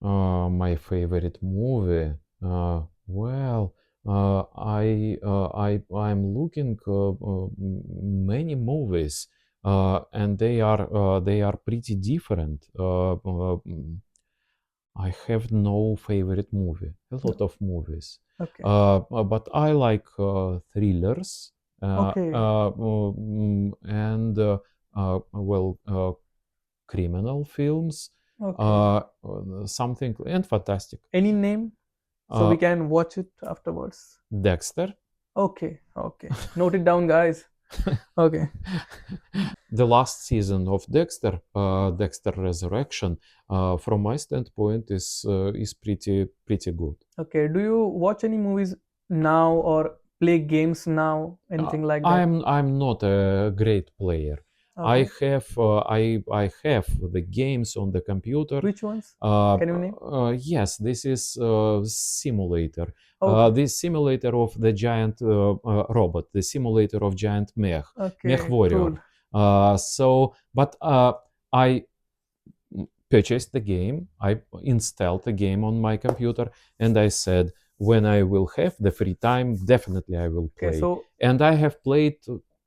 My favorite movie. Well, I'm looking many movies, and they are pretty different. I have no favorite movie. A lot No. of movies, Okay, but I like thrillers okay, and criminal films, okay. something and fantastic. Any name so Uh, we can watch it afterwards? Dexter, Okay. Note it down, guys. Okay. the last season of Dexter, Dexter Resurrection, from my standpoint, is pretty good. Okay. Do you watch any movies now or play games now? Anything like that? I'm not a great player. Okay. I have the games on the computer. Which ones? Uh, Can you name? yes, this is simulator. Okay. This simulator of the giant robot, the simulator of giant mech Okay. warrior. Cool. But I purchased the game. I installed the game on my computer, and I said, when I will have the free time, definitely I will Okay. play. So And I have played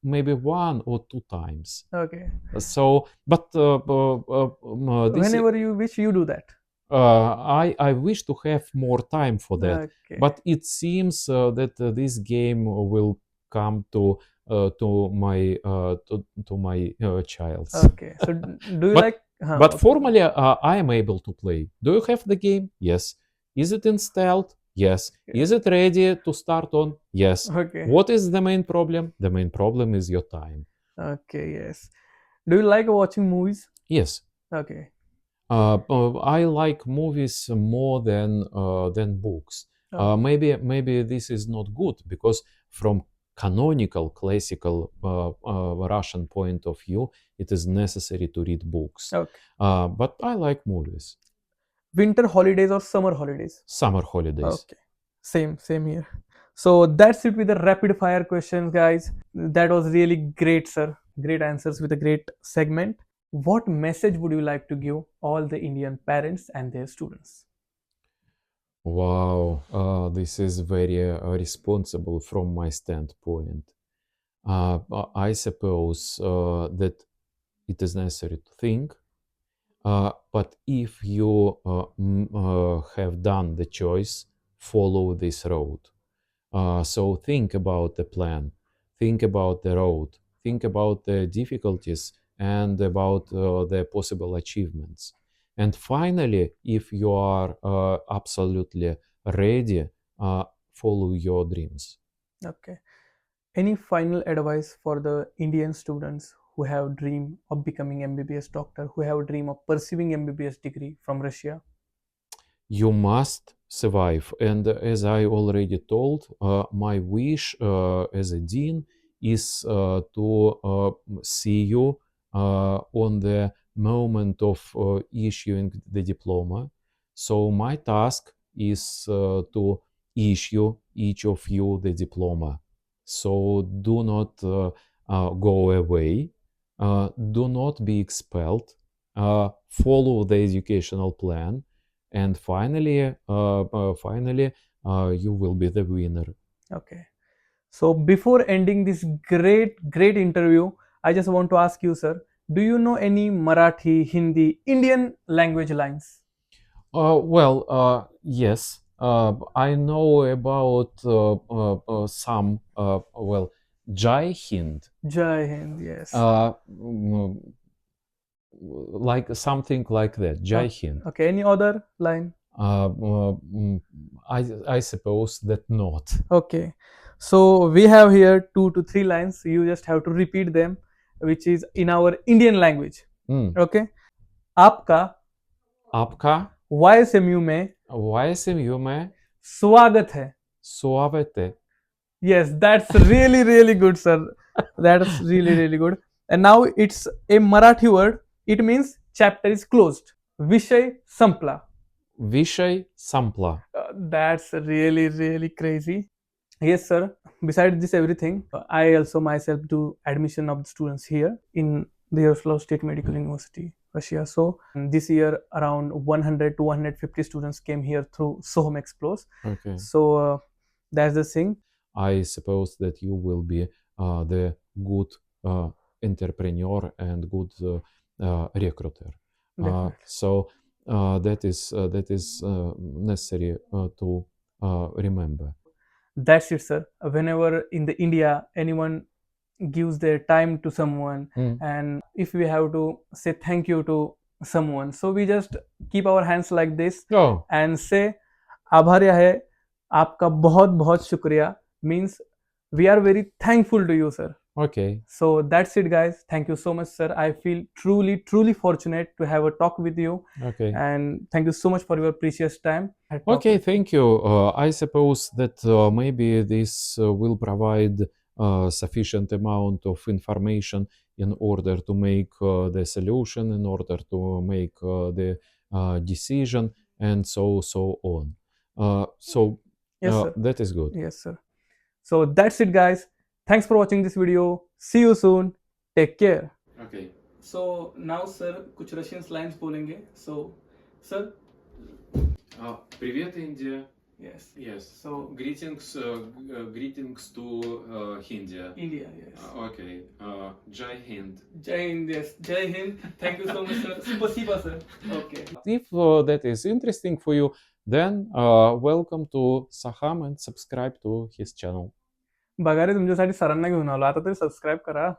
maybe one or two times. okay. So, but this Whenever you wish, you do that. I wish to have more time for that, Okay. but it seems that this game will come to my child's. Okay. So do you But like? Huh, but okay. formally, I am able to play. Do you have the game? Yes. Is it installed? Yes. Okay. Is it ready to start on? Yes. Okay. What is the main problem? The main problem is your time. Okay. Yes. Do you like watching movies? Yes. Okay. I like movies more than books. Okay. Maybe this is not good because from canonical classical Russian point of view, it is necessary to read books. Okay. But I like movies. Winter holidays or summer holidays? Summer holidays. Okay. Same here. So that's it with the rapid fire questions, guys. That was really great, sir. Great answers with a great segment. What message would you like to give all the Indian parents and their students? Wow, this is very responsible from my standpoint. I suppose that it is necessary to think. But if you have done the choice, follow this road. So think about the plan, think about the road, think about the difficulties and about the possible achievements. And finally, if you are absolutely ready, follow your dreams. Okay. Any final advice for the Indian students who have dream of becoming MBBS doctor, who have a dream of pursuing MBBS degree from Russia? You must survive. And as I already told, my wish as a dean is to see you on the moment of issuing the diploma. So my task is to issue each of you the diploma. So do not go away, do not be expelled, follow the educational plan, and finally, you will be the winner. Okay. So before ending this great interview, I just want to ask you, sir, do you know any Marathi, Hindi, Indian language lines? Yes. I know about some, Jai Hind, Jai Hind, yes. like something like that, Jai Hind. Okay, any other line? I suppose that not. Okay. So we have here 2 to 3 lines. You just have to repeat them, which is in our Indian language. Okay. आपका आपका YSMU में YSMU में स्वागत है. स्वागत है. Yes, that's really good, sir. That's really good. And now it's a Marathi word. It means chapter is closed. विषय संपला. विषय संपला. That's really crazy. Yes, sir. Besides this everything, I also myself do admission of the students here in the Yaroslavl State Medical University, Russia. So this year around 100 to 150 students came here through Soham Explores. Okay. So that's the thing. I suppose that you will be the good entrepreneur and good recruiter. So that is necessary to remember. That's it, sir. Whenever in the India anyone gives their time to someone, and if we have to say thank you to someone, so we just keep our hands like this and say आभारी है, आपका बहुत बहुत शुक्रिया, means we are very thankful to you, sir. Okay. So that's it, guys. Thank you so much, sir. I feel truly fortunate to have a talk with you. Okay. And thank you so much for your precious time. Okay, thank you. I suppose that maybe this will provide sufficient amount of information in order to make the solution, in order to make the decision, and so on. Yes, sir. That is good. Yes, sir. So that's it, guys. Thanks for watching this video. See you soon. Take care. Okay. So now, sir, कुछ Russian lines बोलेंगे. So, sir. Привет, India. Yes. Yes. So greetings to India. India. Yes. Okay. Jai Hind. Jai Hind. Yes. Jai Hind. Thank you so much, sir. Spasiba, sir. Okay. If that is interesting for you, then welcome to Soham and subscribe to his channel. बघा रे तुमच्यासाठी सरांना घेऊन आलो आता तरी subscribe करा.